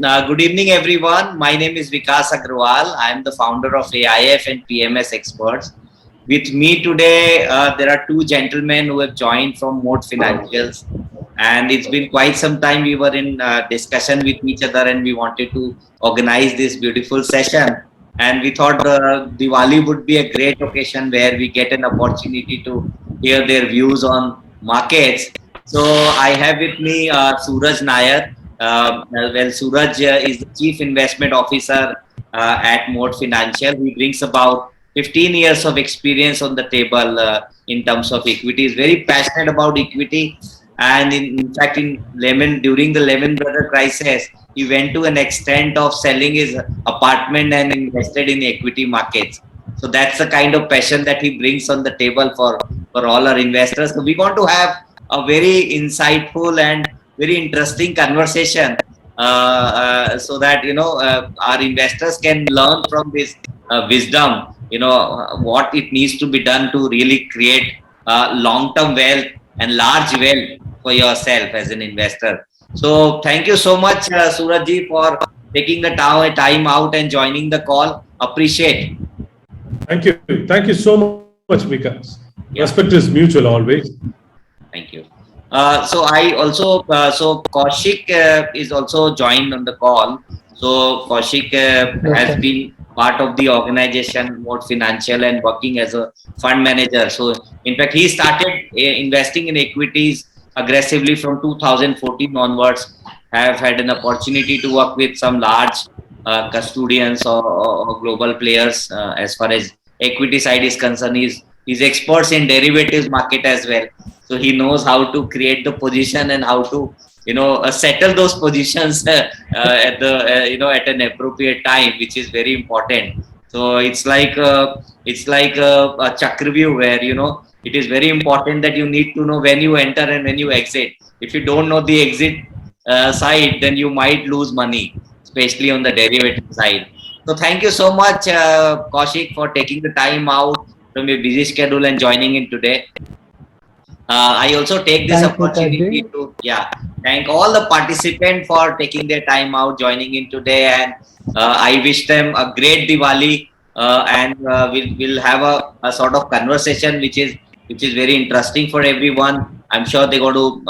Good evening, everyone. My name is Vikas Agrawal. I am the founder of AIF and PMS Experts. With me today, there are two gentlemen who have joined from Mode Financials. And it's been quite some time we were in discussion with each other and we wanted to organize this beautiful session. And we thought Diwali would be a great occasion where we get an opportunity to hear their views on markets. So I have with me Suraj Nair. Suraj is the Chief Investment Officer at Mode Financial. He brings about 15 years of experience on the table in terms of equity. He's very passionate about equity, and in fact, during the Lehman Brothers crisis, he went to an extent of selling his apartment and invested in equity markets. So that's the kind of passion that he brings on the table for all our investors. So we want to have a very insightful and very interesting conversation so that our investors can learn from this wisdom, what it needs to be done to really create long-term wealth and large wealth for yourself as an investor. So thank you so much, Surajji, for taking the time out and joining the call. Appreciate. Thank you. Thank you so much, Vikas. Yeah. Respect is mutual always. Thank you. So I also, Kaushik is also joined on the call. So Kaushik has been part of the organization Mode Financial and working as a fund manager. So in fact, he started investing in equities aggressively from 2014 onwards. Have had an opportunity to work with some large custodians or global players as far as equity side is concerned. He's experts in derivatives market as well. So he knows how to create the position and how to settle those positions at an appropriate time, which is very important. So it's like a Chakravyuh where it is very important that you need to know when you enter and when you exit. If you don't know the exit side, then you might lose money, especially on the derivative side. So thank you so much, Kaushik, for taking the time out from your busy schedule and joining in today. I also take this opportunity to thank all the participants for taking their time out, joining in today, and I wish them a great Diwali. And we'll have a sort of conversation which is very interesting for everyone. I'm sure they're going to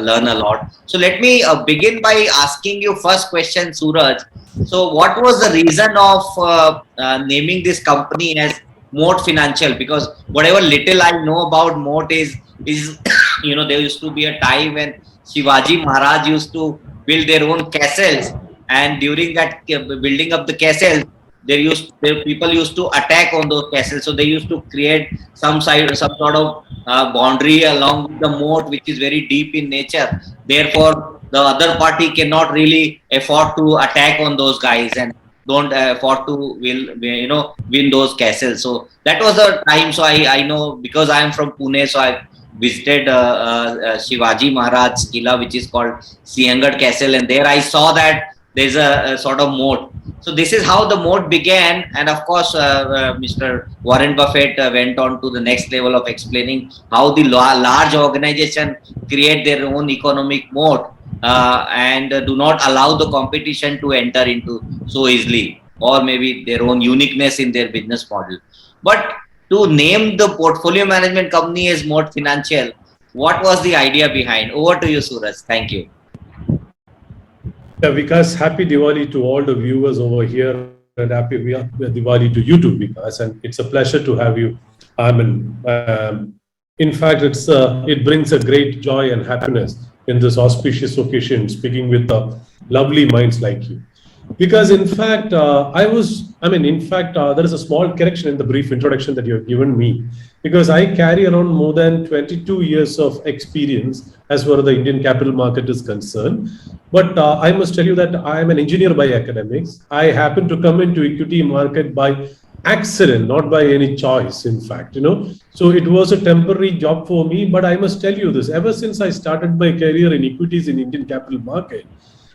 learn a lot. So let me begin by asking you first question, Suraj. So what was the reason of naming this company as Mode Financial? Because whatever little I know about Mode is there used to be a time when Shivaji Maharaj used to build their own castles, and during that building of the castles, people used to attack on those castles. So they used to create some sort of boundary along with the moat, which is very deep in nature. Therefore, the other party cannot really afford to attack on those guys and don't afford to win those castles. So that was the time. So I know, because I am from Pune, so I visited Shivaji Maharaj's Killa, which is called Sihangarh Castle, and there I saw that there's a sort of moat. So this is how the moat began, and of course Mr. Warren Buffett went on to the next level of explaining how the large organization create their own economic moat and do not allow the competition to enter into so easily, or maybe their own uniqueness in their business model. But to name the portfolio management company as Mode Financial, what was the idea behind? Over to you, Suraj. Thank you. Yeah, Vikas, happy Diwali to all the viewers over here, and happy Diwali to you too, Vikas. And it's a pleasure to have you. In fact, it brings a great joy and happiness in this auspicious occasion, speaking with lovely minds like you. Because in fact, there is a small correction in the brief introduction that you have given me, because I carry around more than 22 years of experience as far as the Indian capital market is concerned. But I must tell you that I am an engineer by academics. I happen to come into equity market by accident, not by any choice, in fact, So it was a temporary job for me, but I must tell you this, ever since I started my career in equities in Indian capital market,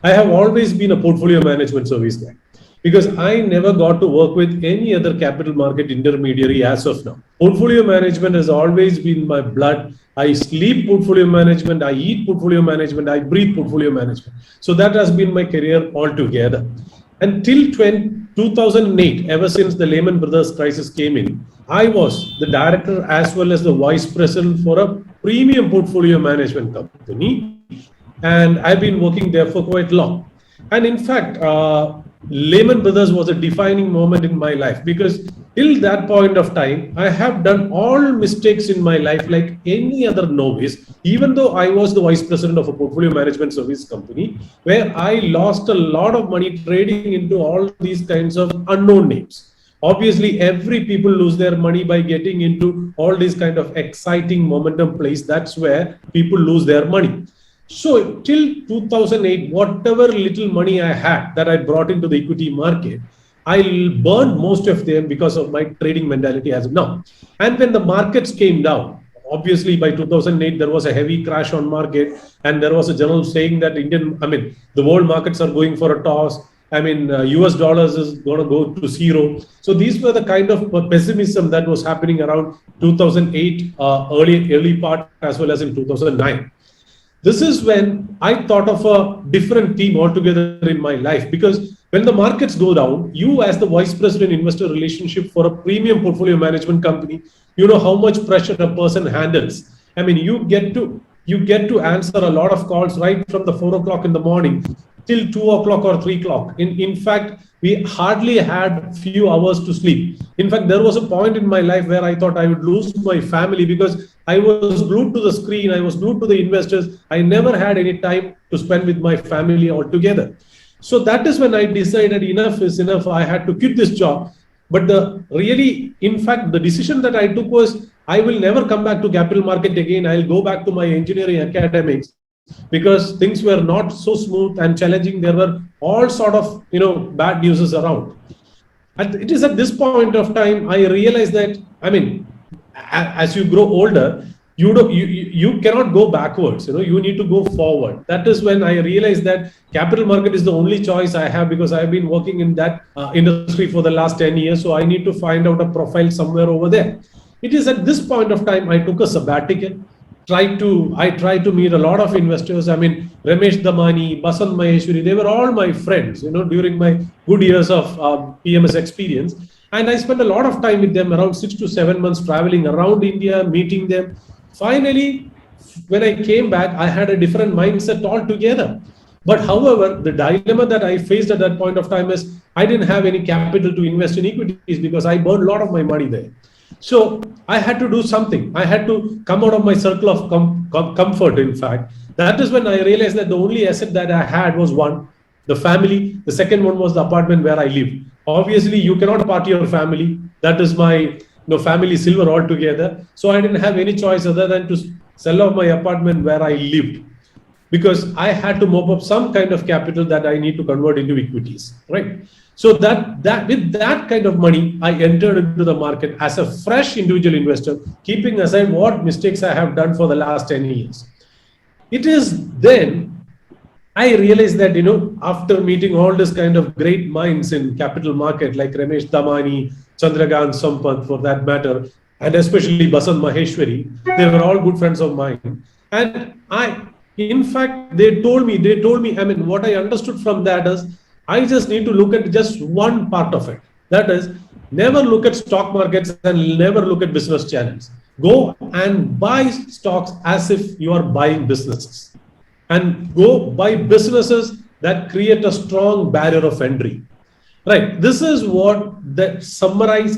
I have always been a portfolio management service guy. because I never got to work with any other capital market intermediary as of now. Portfolio management has always been my blood. I sleep portfolio management, I eat portfolio management, I breathe portfolio management. So that has been my career altogether. Until 2008, ever since the Lehman Brothers crisis came in, I was the director as well as the vice president for a premium portfolio management company. And I've been working there for quite long. And in fact, Lehman Brothers was a defining moment in my life because till that point of time, I have done all mistakes in my life like any other novice, even though I was the vice president of a portfolio management service company, where I lost a lot of money trading into all these kinds of unknown names. Obviously, every people lose their money by getting into all these kind of exciting momentum plays. That's where people lose their money. So till 2008, whatever little money I had that I brought into the equity market, I burned most of them because of my trading mentality as of now. And when the markets came down, obviously by 2008, there was a heavy crash on market. And there was a journal saying that the world markets are going for a toss. US dollars is going to go to zero. So these were the kind of pessimism that was happening around 2008, early part as well as in 2009. This is when I thought of a different team altogether in my life, because when the markets go down, you as the vice president investor relationship for a premium portfolio management company, you know how much pressure a person handles. You get to answer a lot of calls right from the 4 o'clock in the morning till 2 o'clock or 3 o'clock. In fact, we hardly had few hours to sleep. In fact, there was a point in my life where I thought I would lose my family because I was glued to the screen, I was glued to the investors. I never had any time to spend with my family altogether. So that is when I decided enough is enough. I had to quit this job. But in fact, the decision that I took was I will never come back to capital market again. I'll go back to my engineering academics because things were not so smooth and challenging. There were all sort of bad news around. And it is at this point of time I realized that as you grow older, you cannot go backwards. You need to go forward. That is when I realized that capital market is the only choice I have, because I've been working in that industry for the last 10 years. So I need to find out a profile somewhere over there. It is at this point of time I took a sabbatical. I tried to meet a lot of investors. Ramesh Damani, Basant Maheshwari, they were all my friends, during my good years of PMS experience. And I spent a lot of time with them, around 6 to 7 months, traveling around India, meeting them. Finally, when I came back, I had a different mindset altogether. But however, the dilemma that I faced at that point of time is I didn't have any capital to invest in equities because I burned a lot of my money there. So I had to do something. I had to come out of my circle of comfort, in fact. That is when I realized that the only asset that I had was one, the family. The second one was the apartment where I lived. Obviously, you cannot part your family. That is my family silver altogether. So I didn't have any choice other than to sell off my apartment where I lived, because I had to mop up some kind of capital that I need to convert into equities, right? So that with that kind of money, I entered into the market as a fresh individual investor, keeping aside what mistakes I have done for the last 10 years. It is then I realized that, after meeting all this kind of great minds in capital market, like Ramesh Damani, Chandrakant Sampath for that matter, and especially Basant Maheshwari, they were all good friends of mine. And in fact, they told me, what I understood from that is, I just need to look at just one part of it. That is, never look at stock markets and never look at business channels. Go and buy stocks as if you are buying businesses. And go buy businesses that create a strong barrier of entry. Right. This is what that summarize.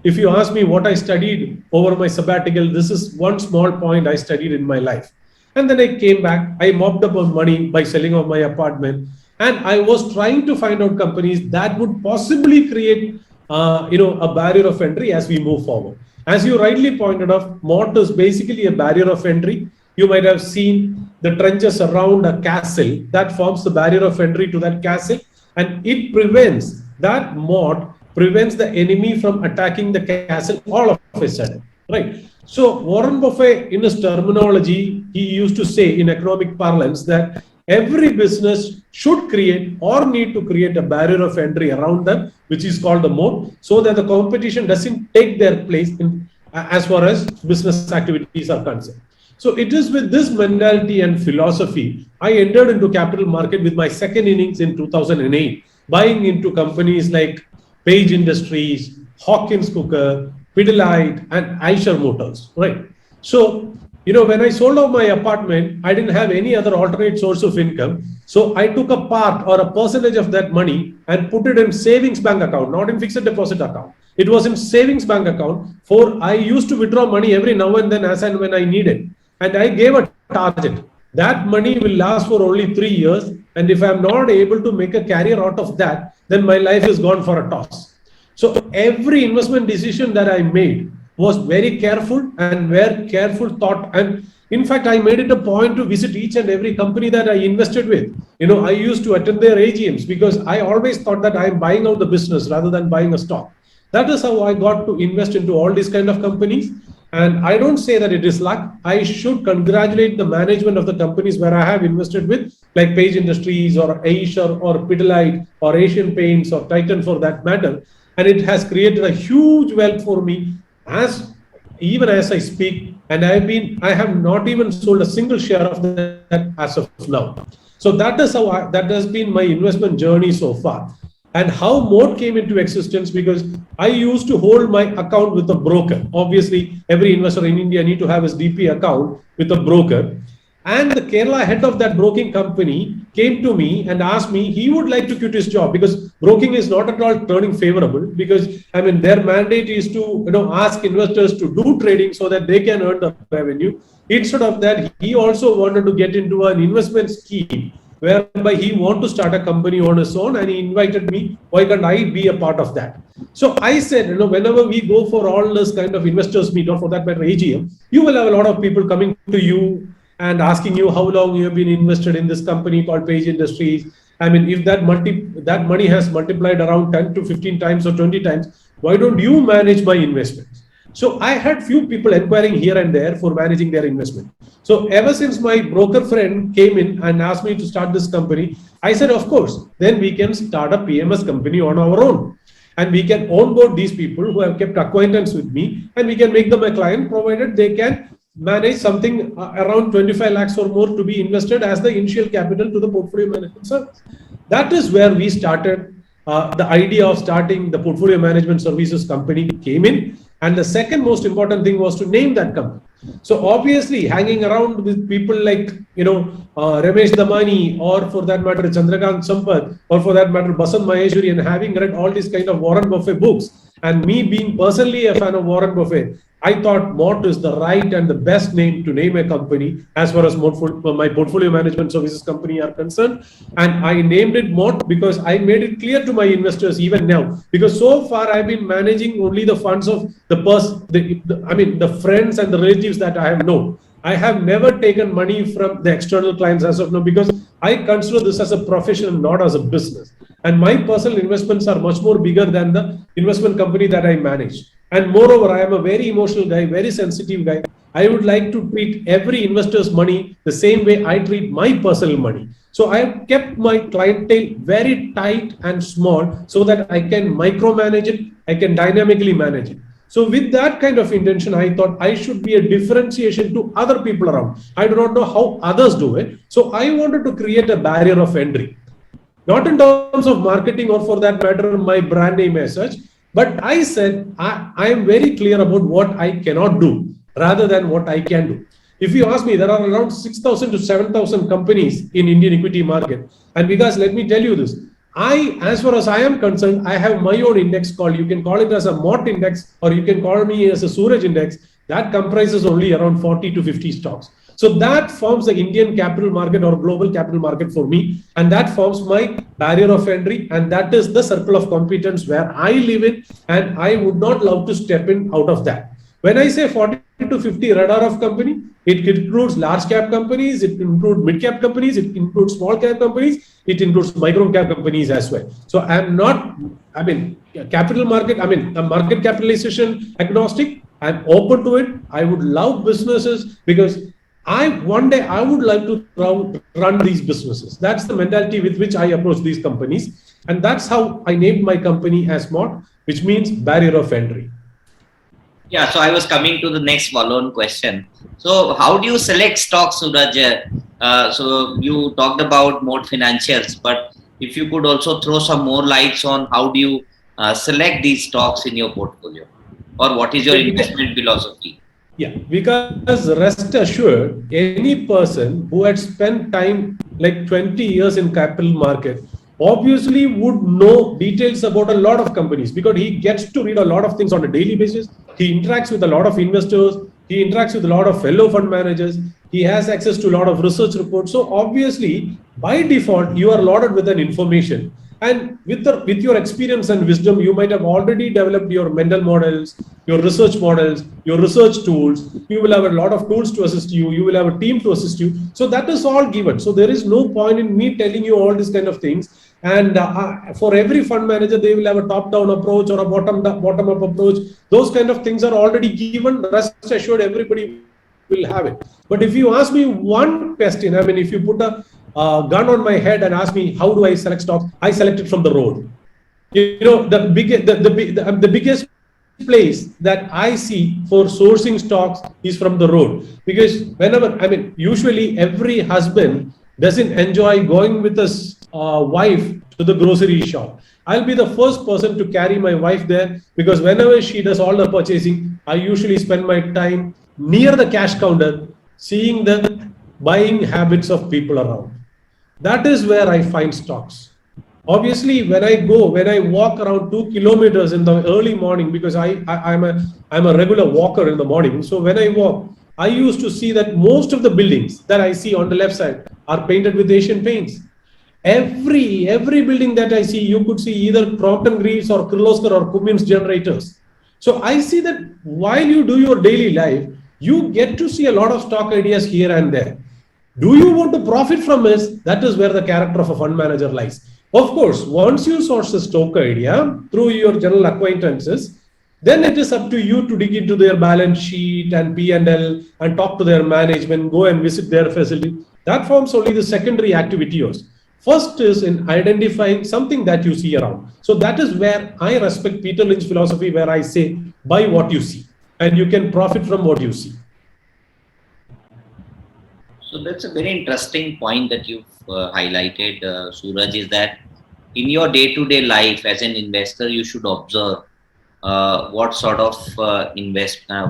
If you ask me what I studied over my sabbatical, this is one small point I studied in my life. And then I came back, I mopped up on money by selling off my apartment. And I was trying to find out companies that would possibly create, a barrier of entry as we move forward. As you rightly pointed out, moat is basically a barrier of entry. You might have seen the trenches around a castle that forms the barrier of entry to that castle, and it prevents that moat prevents the enemy from attacking the castle all of a sudden, right? So Warren Buffett, in his terminology, he used to say in economic parlance that every business should create or need to create a barrier of entry around them, which is called the moat, so that the competition doesn't take their place in, as far as business activities are concerned. So it is with this mentality and philosophy, I entered into capital market with my second innings in 2008, buying into companies like Page Industries, Hawkins Cooker, Pidilite, and Eicher Motors, right? So, when I sold off my apartment, I didn't have any other alternate source of income. So I took a part or a percentage of that money and put it in savings bank account, not in fixed deposit account. It was in savings bank account for I used to withdraw money every now and then as and when I needed. And I gave a target. That money will last for only 3 years. And if I'm not able to make a career out of that, then my life is gone for a toss. So every investment decision that I made was very careful and very careful thought. And in fact, I made it a point to visit each and every company that I invested with. I used to attend their AGMs because I always thought that I'm buying out the business rather than buying a stock. That is how I got to invest into all these kind of companies. And I don't say that it is luck. I should congratulate the management of the companies where I have invested with, like Page Industries or Eicher or Pidilite or Asian Paints or Titan for that matter. And it has created a huge wealth for me even as I speak. And I have not even sold a single share of that as of now. So that is how that has been my investment journey so far. And how Moat came into existence, because I used to hold my account with a broker. Obviously, every investor in India need to have his DP account with a broker. And the Kerala head of that broking company came to me and asked me he would like to quit his job because broking is not at all turning favorable, because their mandate is to ask investors to do trading so that they can earn the revenue. Instead of that, he also wanted to get into an investment scheme whereby he wanted to start a company on his own, and he invited me. Why can't I be a part of that? So I said, whenever we go for all this kind of investors meet, or for that matter AGM, you will have a lot of people coming to you and asking you how long you have been invested in this company called Page Industries. If that money has multiplied around 10 to 15 times or 20 times, why don't you manage my investments? So I had few people inquiring here and there for managing their investment. So ever since my broker friend came in and asked me to start this company, I said, of course, then we can start a PMS company on our own. And we can onboard these people who have kept acquaintance with me, and we can make them a client, provided they can manage something around 25 lakhs or more to be invested as the initial capital to the portfolio management service. That is where we started. The idea of starting the portfolio management services company came in. And the second most important thing was to name that company. So obviously, hanging around with people like, Ramesh Damani, or for that matter, Chandrakant Sampath, or for that matter, Basant Maheshwari, and having read all these kind of Warren Buffett books, and me being personally a fan of Warren Buffett, I thought Mott is the right and the best name to name a company as far as my portfolio management services company are concerned. And I named it Mott because I made it clear to my investors even now. Because so far I've been managing only the funds of the friends and the relatives that I have known. I have never taken money from the external clients as of now, because I consider this as a profession, not as a business. And my personal investments are much more bigger than the investment company that I manage. And moreover, I am a very emotional guy, very sensitive guy. I would like to treat every investor's money the same way I treat my personal money. So I have kept my clientele very tight and small so that I can micromanage it, I can dynamically manage it. So with that kind of intention, I thought I should be a differentiation to other people around. I do not know how others do it. So I wanted to create a barrier of entry. Not in terms of marketing or for that matter, my brand name as such, but I said, I am very clear about what I cannot do rather than what I can do. If you ask me, there are around 6,000 to 7,000 companies in Indian equity market. And because let me tell you this, as far as I am concerned, I have my own index called, you can call it as a Mott index, or you can call me as a Suraj index, that comprises only around 40 to 50 stocks. So that forms the Indian capital market or global capital market for me. And that forms my barrier of entry. And that is the circle of competence where I live in. And I would not love to step in out of that. When I say 40 to 50 radar of company, it includes large cap companies, it includes mid cap companies, it includes small cap companies, it includes micro cap companies as well. So I'm not, capital market, a market capitalization agnostic. I'm open to it. I would love businesses because one day I would like to run these businesses. That's the mentality with which I approach these companies. And that's how I named my company as SMART, which means barrier of entry. Yeah, so I was coming to the next follow-on question. So how do you select stocks, Suraj? So you talked about more financials, but if you could also throw some more lights on how do you select these stocks in your portfolio, or what is your So because, investment philosophy? yeah, because rest assured, any person who had spent time like 20 years in capital market obviously would know details about a lot of companies because he gets to read a lot of things on a daily basis. He interacts with a lot of investors. He interacts with a lot of fellow fund managers. He has access to a lot of research reports. So obviously, by default, you are loaded with an information. And with your experience and wisdom, you might have already developed your mental models, your research models, your research tools. You will have a lot of tools to assist you. You will have a team to assist you. So that is all given. So there is no point in me telling you all these kind of things. And for every fund manager, they will have a top-down approach or a bottom-up approach. Those kind of things are already given. Rest assured, everybody will have it. But if you ask me one question, I mean, if you put a gun on my head and ask me how do I select stocks, I select it from the road. You know, the biggest place that I see for sourcing stocks is from the road. Because whenever, I mean, usually every husband doesn't enjoy going with his wife to the grocery shop. I'll be the first person to carry my wife there because whenever she does all the purchasing, I usually spend my time near the cash counter, seeing the buying habits of people around. That is where I find stocks. Obviously, when I walk around 2 kilometers in the early morning, because I'm a regular walker in the morning. So when I walk, I used to see that most of the buildings that I see on the left side are painted with Asian paints. Every building that I see, you could see either Crompton Greaves or Kirloskar or Cummins generators. So I see that while you do your daily life, you get to see a lot of stock ideas here and there. Do you want to profit from this? That is where the character of a fund manager lies. Of course, once you source a stock idea through your general acquaintances, then it is up to you to dig into their balance sheet and P&L and talk to their management, go and visit their facility. That forms only the secondary activity yours. First is in identifying something that you see around. So that is where I respect Peter Lynch philosophy, where I say, buy what you see, and you can profit from what you see. So that's a very interesting point that you've highlighted, Suraj, is that in your day-to-day life as an investor, you should observe what sort of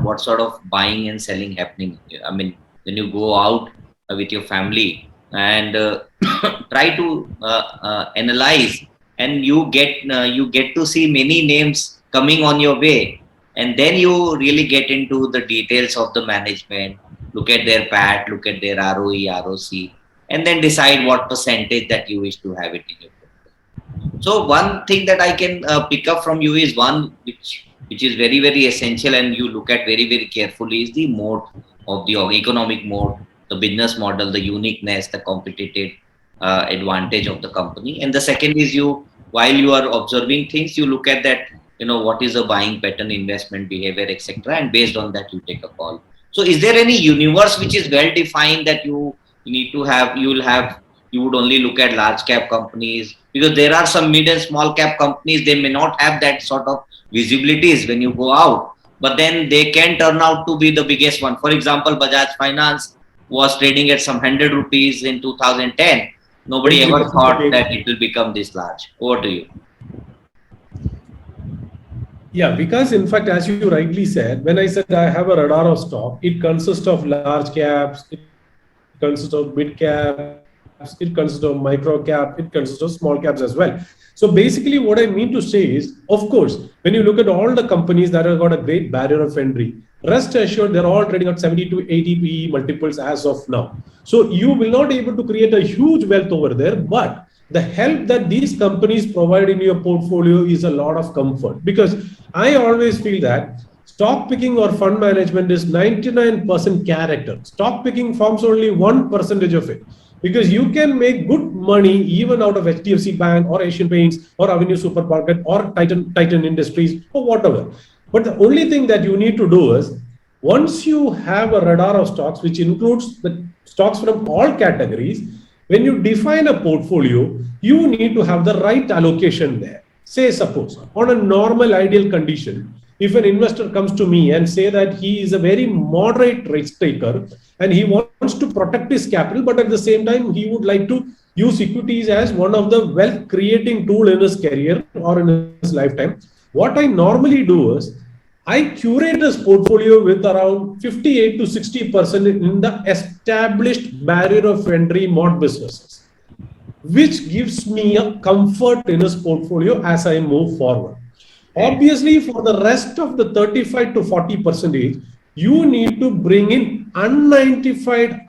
what sort of buying and selling happening. I mean, when you go out with your family and try to analyze, and you get to see many names coming on your way, and then you really get into the details of the management, look at their PAT, look at their ROE, ROC, and then decide what percentage that you wish to have it in your portfolio. So one thing that I can pick up from you is one which is very essential, and you look at very carefully, is the mode of the economic mode, the business model, the uniqueness, the competitive advantage of the company. And the second is, you while you are observing things, you look at that, what is the buying pattern, investment behavior, etc., and based on that you take a call. So is there any universe which is well defined that you need to have, you would only look at large cap companies? Because there are some mid and small cap companies, they may not have that sort of visibilities when you go out, but then they can turn out to be the biggest one. For example, Bajaj Finance was trading at some 100 rupees in 2010. Nobody ever thought that it will become this large. Over to you. Yeah, because in fact, as you rightly said, when I said I have a radar of stock, it consists of large caps, it consists of mid caps, it consists of micro cap, it consists of small caps as well. So basically, what I mean to say is, of course, when you look at all the companies that have got a great barrier of entry, rest assured they're all trading at 70 to 80 PE multiples as of now. So you will not able to create a huge wealth over there, but the help that these companies provide in your portfolio is a lot of comfort, because I always feel that stock picking or fund management is 99% character. Stock picking forms only 1% of it, because you can make good money even out of HDFC Bank or Asian Paints or Avenue Supermarket or Titan Industries or whatever. But the only thing that you need to do is Once you have a radar of stocks, which includes the stocks from all categories, when you define a portfolio, you need to have the right allocation there. Say, suppose, on a normal ideal condition, if an investor comes to me and say that he is a very moderate risk taker and he wants to protect his capital, but at the same time, he would like to use equities as one of the wealth creating tool in his career or in his lifetime, what I normally do is I curate this portfolio with around 58 to 60% in the established barrier of entry mod businesses, which gives me a comfort in his portfolio as I move forward. Obviously, for the rest of the 35 to 40 percentage, you need to bring in unidentified,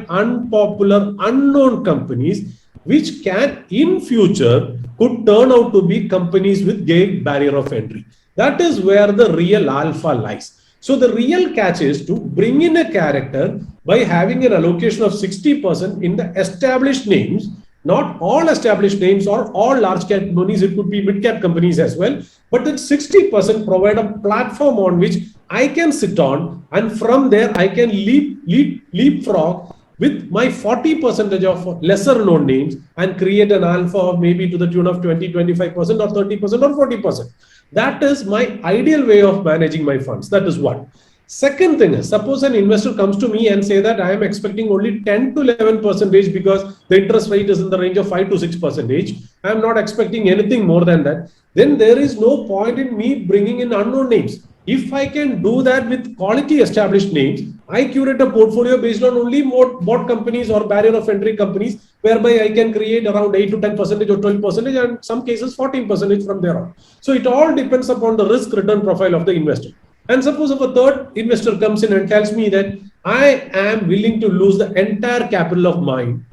unpopular, unknown companies, which can in future could turn out to be companies with gay barrier of entry. That is where the real alpha lies. So the real catch is to bring in a character by having an allocation of 60% in the established names. Not all established names or all large cap companies, it could be mid cap companies as well. But that 60% provide a platform on which I can sit on, and from there I can leapfrog with my 40% of lesser known names and create an alpha of maybe to the tune of 20, 25% or 30% or 40%. That is my ideal way of managing my funds. That is one. Second thing is, suppose an investor comes to me and say that I am expecting only 10 to 11 percentage because the interest rate is in the range of 5 to 6 percentage. I am not expecting anything more than that. Then there is no point in me bringing in unknown names. If I can do that with quality established names, I curate a portfolio based on only bought companies or barrier of entry companies, whereby I can create around 8 to 10 percentage or 12 percentage, and some cases 14 percentage from there on. So it all depends upon the risk return profile of the investor. And suppose if a third investor comes in and tells me that I am willing to lose the entire capital of mine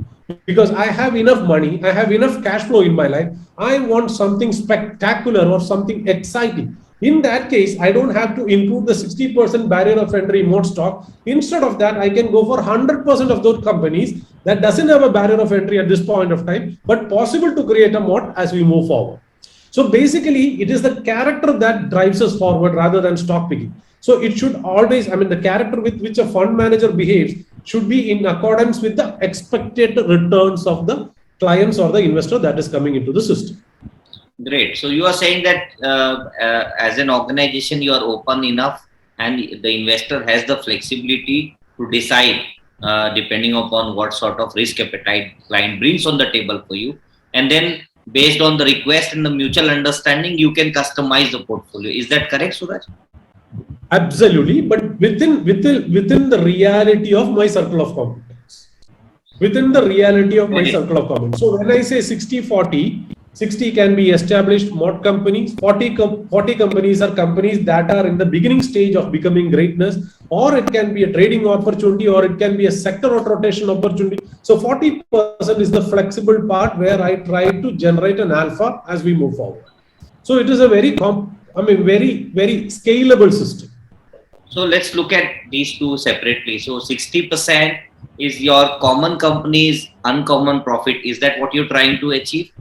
because I have enough money, I have enough cash flow in my life, I want something spectacular or something exciting. In that case, I don't have to include the 60% barrier of entry mode stock. Instead of that, I can go for 100% of those companies that doesn't have a barrier of entry at this point of time, but possible to create a mode as we move forward. So basically, it is the character that drives us forward rather than stock picking. So it should always, the character with which a fund manager behaves should be in accordance with the expected returns of the clients or the investor that is coming into the system. Great. So you are saying that as an organization, you are open enough and the investor has the flexibility to decide depending upon what sort of risk appetite client brings on the table for you. And then based on the request and the mutual understanding, you can customize the portfolio. Is that correct, Suraj? Absolutely, but within the reality of my circle of competence. Within the reality of my circle of competence. So when I say 60-40, 60 can be established mod companies, 40 companies are companies that are in the beginning stage of becoming greatness, or it can be a trading opportunity, or it can be a sector rotation opportunity. So 40% is the flexible part where I try to generate an alpha as we move forward. So it is a very very scalable system. So let's look at these two separately. So 60% is your common company's uncommon profit. Is that what you're trying to achieve?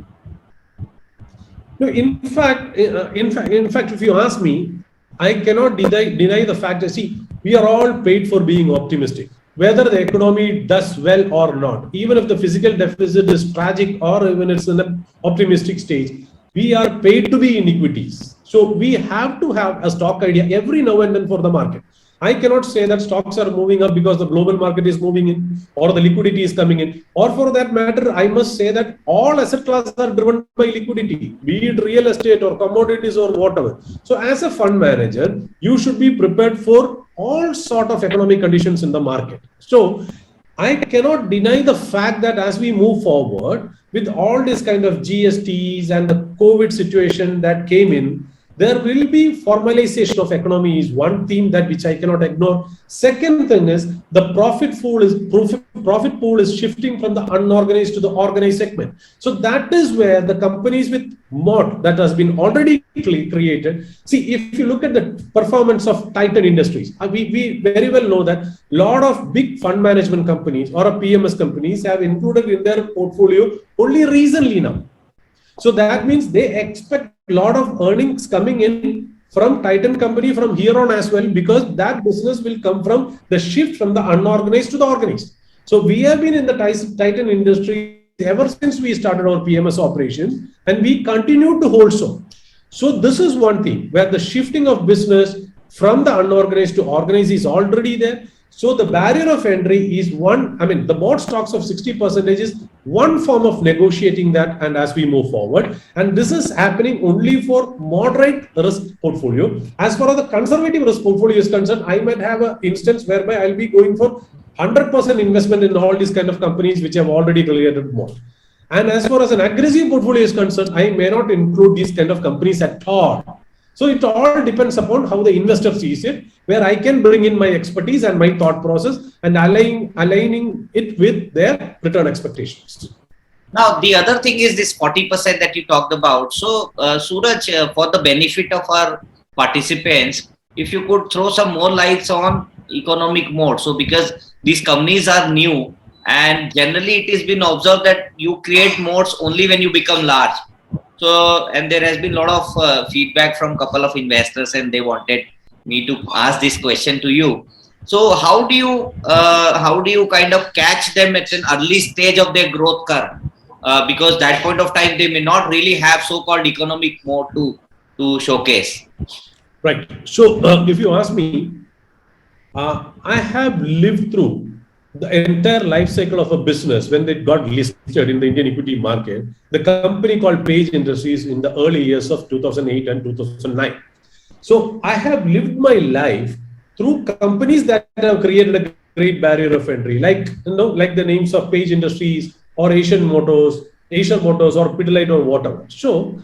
No, in fact, if you ask me, I cannot deny the fact that, see, we are all paid for being optimistic, whether the economy does well or not. Even if the physical deficit is tragic or even it's in an optimistic stage, we are paid to be in equities. So we have to have a stock idea every now and then for the market. I cannot say that stocks are moving up because the global market is moving in or the liquidity is coming in. Or for that matter, I must say that all asset classes are driven by liquidity, be it real estate or commodities or whatever. So as a fund manager, you should be prepared for all sort of economic conditions in the market. So I cannot deny the fact that as we move forward with all this kind of GSTs and the COVID situation that came in, there will be formalization of economy is one theme that which I cannot ignore. Second thing is the profit pool is shifting from the unorganized to the organized segment. So that is where the companies with mod that has been already created. See, if you look at the performance of Titan Industries, we very well know that a lot of big fund management companies or PMS companies have included in their portfolio only recently now. So that means they expect a lot of earnings coming in from Titan company from here on as well, because that business will come from the shift from the unorganized to the organized. So we have been in the Titan industry ever since we started our PMS operations, and we continue to hold so. So this is one thing where the shifting of business from the unorganized to organized is already there. So the barrier of entry is one. I mean, the board stocks of 60% is one form of negotiating that, and as we move forward, and this is happening only for moderate risk portfolio. As far as the conservative risk portfolio is concerned, I might have an instance whereby I'll be going for 100% investment in all these kind of companies which have already created more. And as far as an aggressive portfolio is concerned, I may not include these kind of companies at all. So it all depends upon how the investor sees it, where I can bring in my expertise and my thought process and aligning it with their return expectations. Now, the other thing is this 40% that you talked about. So, Suraj, for the benefit of our participants, if you could throw some more lights on economic mode. So, because these companies are new, and generally it has been observed that you create modes only when you become large. So, and there has been a lot of feedback from a couple of investors, and they wanted me to ask this question to you. So, how do you kind of catch them at an early stage of their growth curve? Because that point of time they may not really have so-called economic mode to showcase. Right. So, if you ask me, I have lived through the entire life cycle of a business when they got listed in the Indian equity market. The company called Page Industries in the early years of 2008 and 2009. So I have lived my life through companies that have created a great barrier of entry, like like the names of Page Industries or Asian Motors, or Pidilite or whatever. So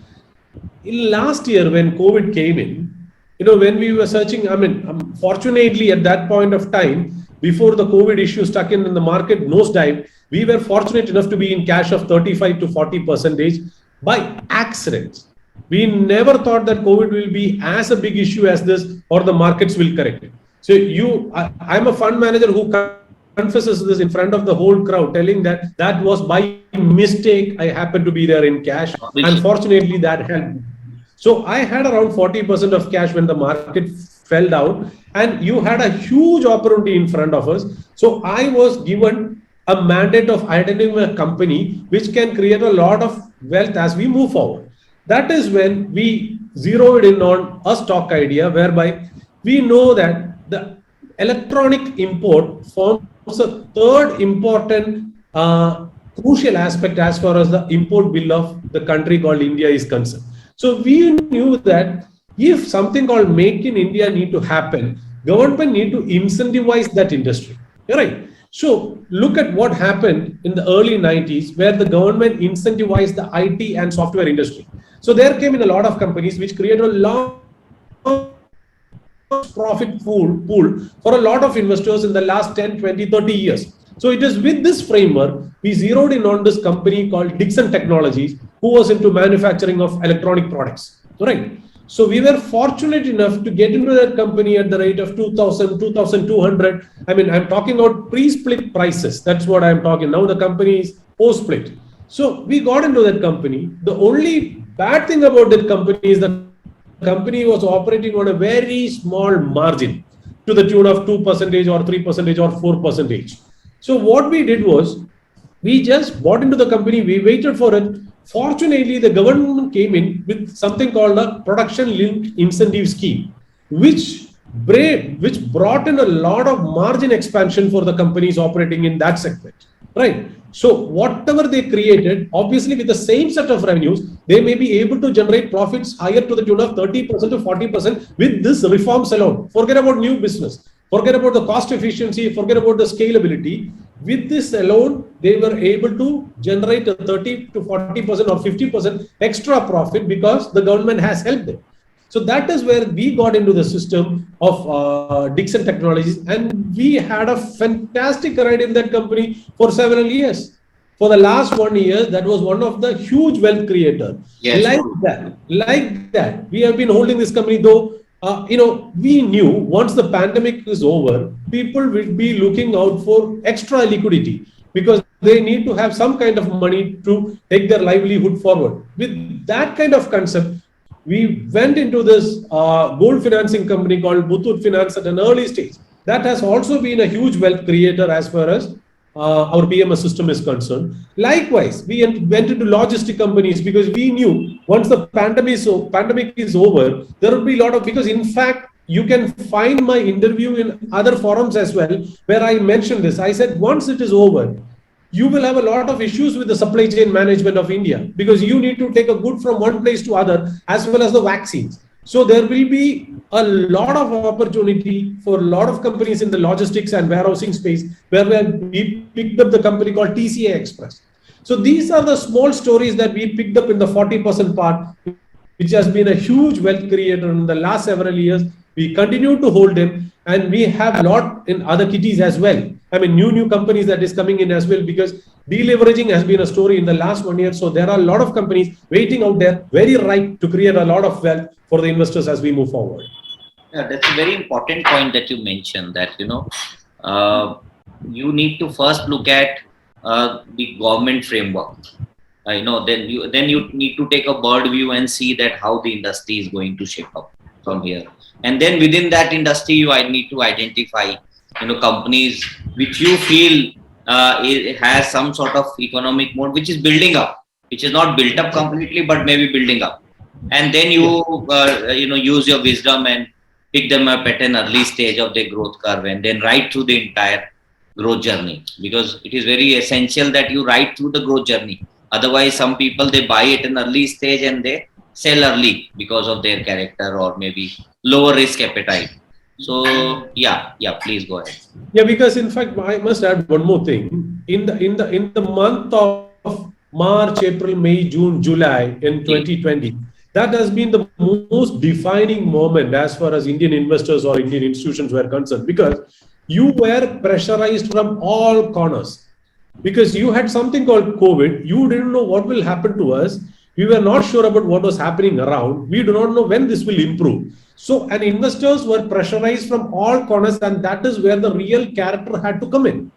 in last year when COVID came in, when we were searching, fortunately at that point of time, before the COVID issue stuck in the market nosedive, we were fortunate enough to be in cash of 35 to 40% by accident. We never thought that COVID will be as a big issue as this, or the markets will correct it. So I'm a fund manager who confesses this in front of the whole crowd, telling that was by mistake. I happened to be there in cash. Unfortunately, that helped. So I had around 40% of cash when the market fell down, and you had a huge opportunity in front of us. So I was given a mandate of identifying a company which can create a lot of wealth as we move forward. That is when we zeroed in on a stock idea, whereby we know that the electronic import forms a third important crucial aspect as far as the import bill of the country called India is concerned. So we knew that if something called Make in India need to happen, government need to incentivize that industry. Right? So look at what happened in the early 90s, where the government incentivized the IT and software industry. So there came in a lot of companies which created a long profit pool for a lot of investors in the last 10, 20, 30 years. So it is with this framework, we zeroed in on this company called Dixon Technologies, who was into manufacturing of electronic products. Right? So we were fortunate enough to get into that company at the rate of 2,000, 2,200. I'm talking about pre-split prices. That's what I'm talking. Now the company is post-split. So we got into that company. The only bad thing about that company is that the company was operating on a very small margin to the tune of 2% or 3% or 4%. So what we did was, we just bought into the company, we waited for it. Fortunately, the government came in with something called a production linked incentive scheme, which brought in a lot of margin expansion for the companies operating in that segment. Right? So whatever they created, obviously with the same set of revenues, they may be able to generate profits higher to the tune of 30% to 40% with this reforms alone. Forget about new business. Forget about the cost efficiency. Forget about the scalability. With this alone, they were able to generate a 30 to 40% or 50% extra profit because the government has helped them. So that is where we got into the system of Dixon Technologies, and we had a fantastic ride in that company for several years. For the last 1 year, that was one of the huge wealth creator. Yes. Like that, we have been holding this company, though. We knew once the pandemic is over, people will be looking out for extra liquidity because they need to have some kind of money to take their livelihood forward. With that kind of concept, we went into this gold financing company called Muthoot Finance at an early stage. That has also been a huge wealth creator as far as our PMS system is concerned. Likewise, we went into logistic companies because we knew once the pandemic is over, there will be a lot of, because in fact, you can find my interview in other forums as well, where I mentioned this. I said, once it is over, you will have a lot of issues with the supply chain management of India because you need to take a good from one place to other as well as the vaccines. So there will be a lot of opportunity for a lot of companies in the logistics and warehousing space where we picked up the company called TCA Express. So these are the small stories that we picked up in the 40% part, which has been a huge wealth creator in the last several years. We continue to hold them, and we have a lot in other kitties as well. I mean, new companies that is coming in as well, because deleveraging has been a story in the last 1 year. So there are a lot of companies waiting out there, very ripe to create a lot of wealth for the investors as we move forward. Yeah, that's a very important point that you mentioned, that you need to first look at the government framework. Then you need to take a bird view and see that how the industry is going to shape up from here. And then within that industry, you need to identify companies which you feel it has some sort of economic mode which is building up, which is not built up completely but maybe building up. And then you use your wisdom and pick them up at an early stage of their growth curve, and then ride through the entire growth journey, because it is very essential that you ride through the growth journey. Otherwise, some people, they buy at an early stage and they sell early because of their character or maybe lower risk appetite. So yeah, please go ahead. Yeah, because in fact, I must add one more thing. In the month of March, April, May, June, July in 2020, that has been the most defining moment as far as Indian investors or Indian institutions were concerned, because you were pressurized from all corners. Because you had something called COVID, you didn't know what will happen to us. We were not sure about what was happening around. We do not know when this will improve. So, and investors were pressurized from all corners, and that is where the real character had to come in.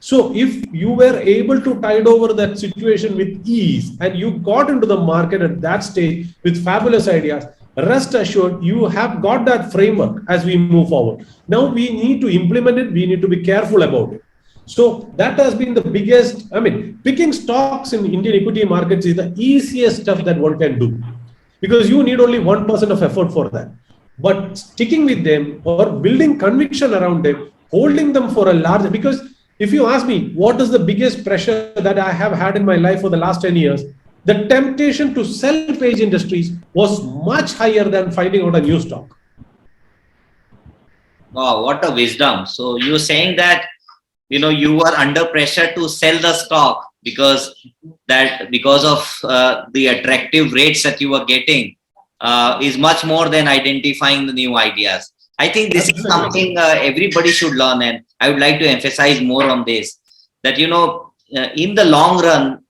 So, if you were able to tide over that situation with ease and you got into the market at that stage with fabulous ideas, rest assured you have got that framework as we move forward. Now we need to implement it. We need to be careful about it. So that has been the biggest, picking stocks in Indian equity markets is the easiest stuff that one can do, because you need only 1% of effort for that. But sticking with them or building conviction around them, holding them for a larger, because if you ask me, what is the biggest pressure that I have had in my life for the last 10 years? The temptation to sell Page Industries was much higher than finding out a new stock. Wow, what a wisdom. So you're saying that you were under pressure to sell the stock because of the attractive rates that you were getting is much more than identifying the new ideas. I think this is something everybody should learn, and I would like to emphasize more on this, that in the long run,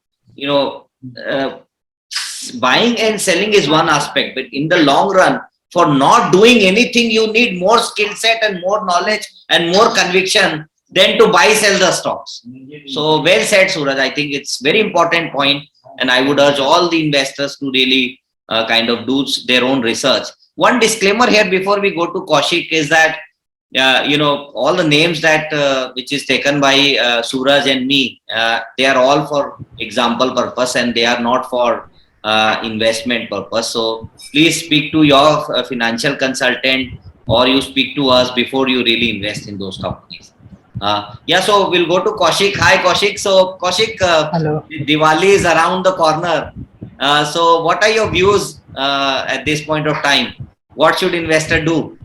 buying and selling is one aspect, but in the long run, for not doing anything, you need more skill set and more knowledge and more conviction than to buy, sell the stocks. So well said, Suraj. I think it's very important point, and I would urge all the investors to really kind of do their own research. One disclaimer here before we go to Kaushik is that all the names that which is taken by Suraj and me, they are all for example purpose and they are not for investment purpose. So please speak to your financial consultant, or you speak to us before you really invest in those companies. So we'll go to Kaushik. Hi, Kaushik. So Kaushik, Hello. Diwali is around the corner. So what are your views at this point of time? What should investor do?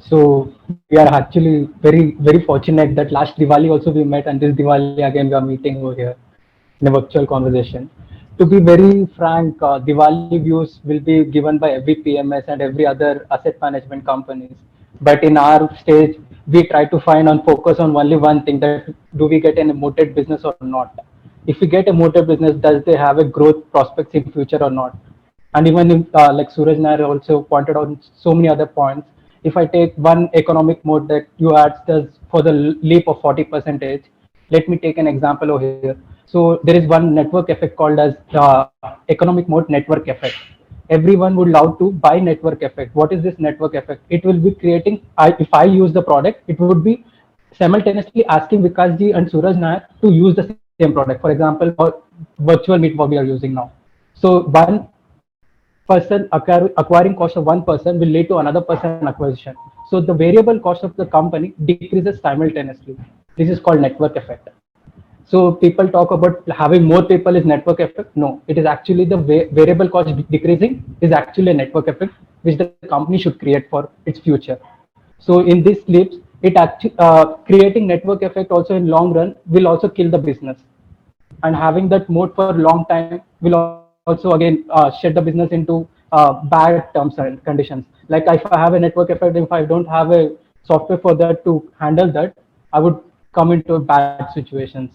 So we are actually very, very fortunate that last Diwali also we met, and this Diwali again we are meeting over here in a virtual conversation. To be very frank, Diwali views will be given by every PMS and every other asset management companies. But in our stage, we try to find and focus on only one thing, that do we get an moated business or not? If we get a moated business, does they have a growth prospects in future or not? And even if, like Suraj Nair also pointed out so many other points, if I take one economic mode that you asked us for the leap of 40%, let me take an example over here. So there is one network effect called as economic mode network effect. everyone would love to buy network effect. What is this network effect? It will be creating, if I use the product, it would be simultaneously asking Vikasji and Suraj Nayak to use the same product. For example, for virtual meet what we are using now. So one person acquiring cost of one person will lead to another person acquisition. So the variable cost of the company decreases simultaneously. This is called network effect. So people talk about having more people is network effect. No, it is actually the variable cost decreasing is actually a network effect which the company should create for its future. So in this slips, it actually creating network effect also in long run will also kill the business, and having that mode for a long time will also again shed the business into bad terms and conditions. Like if I have a network effect, if I don't have a software for that to handle that, I would come into bad situations.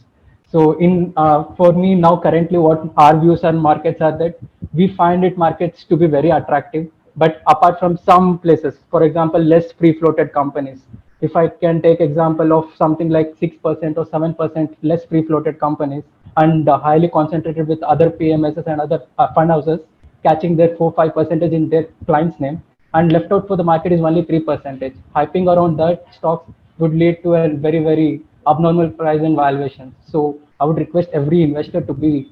So in for me now currently what our views on markets are that we find it markets to be very attractive, but apart from some places, for example, less free floated companies. If I can take example of something like 6% or 7% less free floated companies and highly concentrated with other PMSs and other fund houses catching their 4-5 percentage in their client's name, and left out for the market is only 3%. Hyping around that stocks would lead to a very abnormal price and valuation. So I would request every investor to be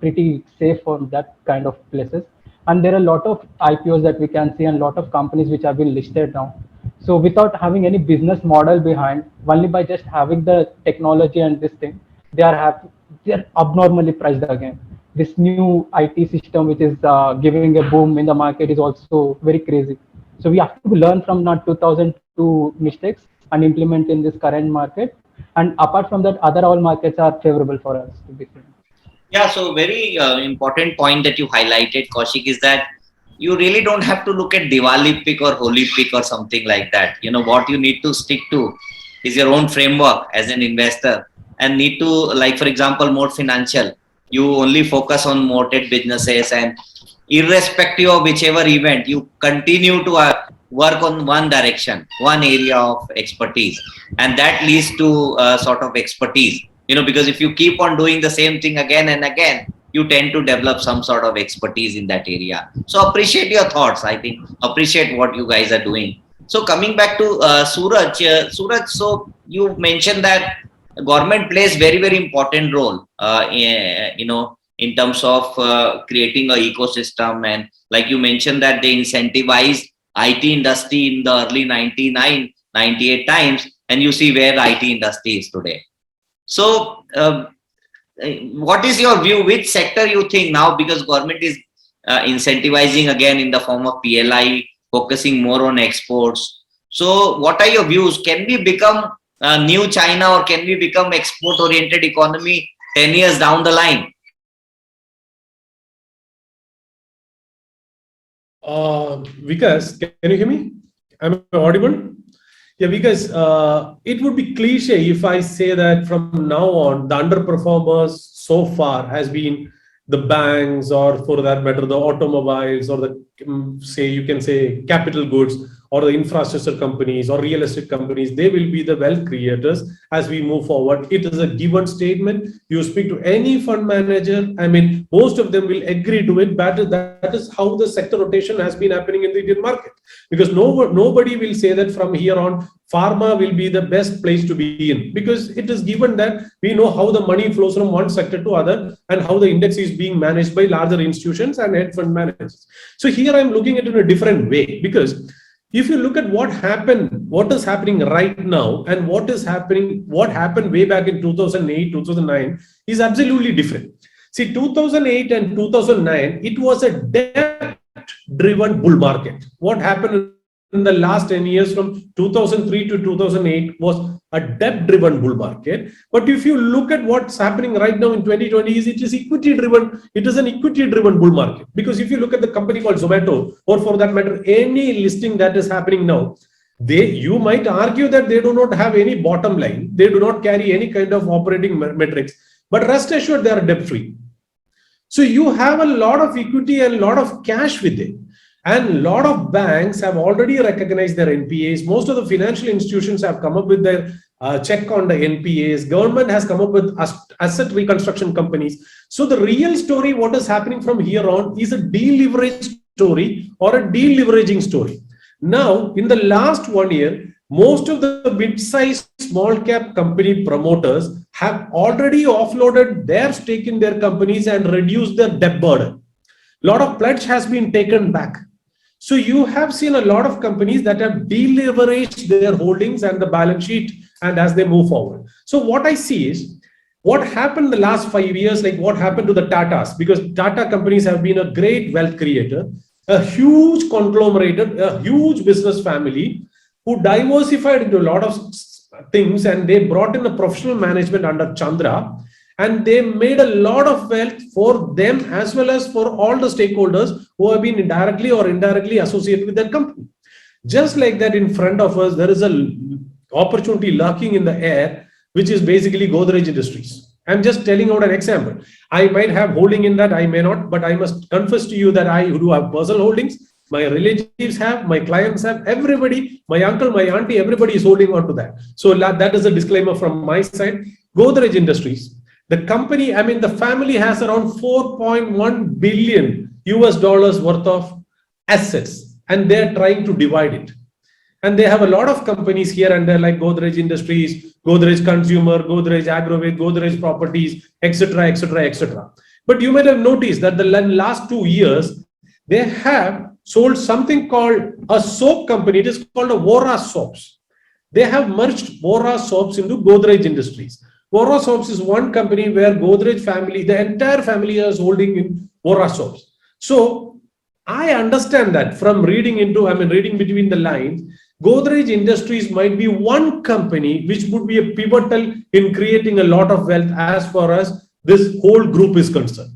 pretty safe on that kind of places. And there are a lot of IPOs that we can see and a lot of companies which have been listed now. So without having any business model behind, only by just having the technology and this thing, they're abnormally priced again. This new IT system which is giving a boom in the market is also very crazy. So we have to learn from not 2002 mistakes and implement in this current market. And apart from that, other all markets are favorable for us to be seen. Yeah, so very important point that you highlighted, Kaushik, is that you really don't have to look at Diwali pick or Holi pick or something like that. You know, what you need to stick to is your own framework as an investor, and need to, like, for example, Mode Financial. You only focus on moated businesses, and irrespective of whichever event, you continue to work on one direction, one area of expertise, and that leads to sort of expertise. You know, because if you keep on doing the same thing again and again, you tend to develop some sort of expertise in that area. So appreciate your thoughts. I think appreciate what you guys are doing. So coming back to Suraj, Suraj, so you mentioned that government plays very important role, you know, in terms of creating a ecosystem, and like you mentioned that they incentivize IT industry in the early 99, 98 times, and you see where the IT industry is today. So what is your view? Which sector you think now, because government is incentivizing again in the form of PLI, focusing more on exports. So what are your views? Can we become new China, or can we become export oriented economy 10 years down the line? Vikas, can you hear me? Am I audible? Yeah, because it would be cliche if I say that from now on, the underperformers so far has been the banks, or for that matter, the automobiles, or the, say, you can say capital goods, or the infrastructure companies or real estate companies. They will be the wealth creators as we move forward. It is a given statement. You speak to any fund manager, I mean, most of them will agree to it. But that is how the sector rotation has been happening in the Indian market. Because nobody will say that from here on, pharma will be the best place to be in, because it is given that we know how the money flows from one sector to other, and how the index is being managed by larger institutions and hedge fund managers. So here I'm looking at it in a different way, because if you look at what happened, what is happening right now, and what happened way back in 2008, 2009 is absolutely different. See, 2008 and 2009, it was a debt-driven bull market. What happened in the last 10 years from 2003 to 2008 was a debt-driven bull market. But if you look at what's happening right now in 2020, it is equity-driven. It is an equity-driven bull market. Because if you look at the company called Zomato, or for that matter, any listing that is happening now, you might argue that they do not have any bottom line. They do not carry any kind of operating metrics. But rest assured, they are debt-free. So you have a lot of equity and a lot of cash with it. And a lot of banks have already recognized their NPAs. Most of the financial institutions have come up with their check on the NPAs. Government has come up with asset reconstruction companies. So the real story, what is happening from here on, is a deleveraged story or a deleveraging story. Now, in the last 1 year, most of the mid-sized small cap company promoters have already offloaded their stake in their companies and reduced their debt burden. A lot of pledge has been taken back. So you have seen a lot of companies that have deleveraged their holdings and the balance sheet, and as they move forward. So what I see is what happened in the last 5 years, like what happened to the Tatas, because Tata companies have been a great wealth creator, a huge conglomerate, a huge business family who diversified into a lot of things, and they brought in a professional management under Chandra, and they made a lot of wealth for them as well as for all the stakeholders who have been directly or indirectly associated with that company. Just like that, in front of us, there is an opportunity lurking in the air, which is basically Godrej Industries. I'm just telling out an example. I might have holding in that, I may not, but I must confess to you that I do have personal holdings. My relatives have, my clients have, everybody, my uncle, my auntie, everybody is holding on to that. So that is a disclaimer from my side. Godrej Industries, the company, I mean, the family has around 4.1 billion US dollars worth of assets, and they're trying to divide it. And they have a lot of companies here and there, like Godrej Industries, Godrej Consumer, Godrej Agrovet, Godrej Properties, etc., etc., etc. But you might have noticed that the last 2 years, they have sold something called a soap company. It is called a Vora Soaps. They have merged Vora Soaps into Godrej Industries. Vora Soaps is one company where Godrej family, the entire family is holding in Vora Soaps. So I understand that from reading between the lines, Godrej Industries might be one company which would be a pivotal in creating a lot of wealth as far as this whole group is concerned.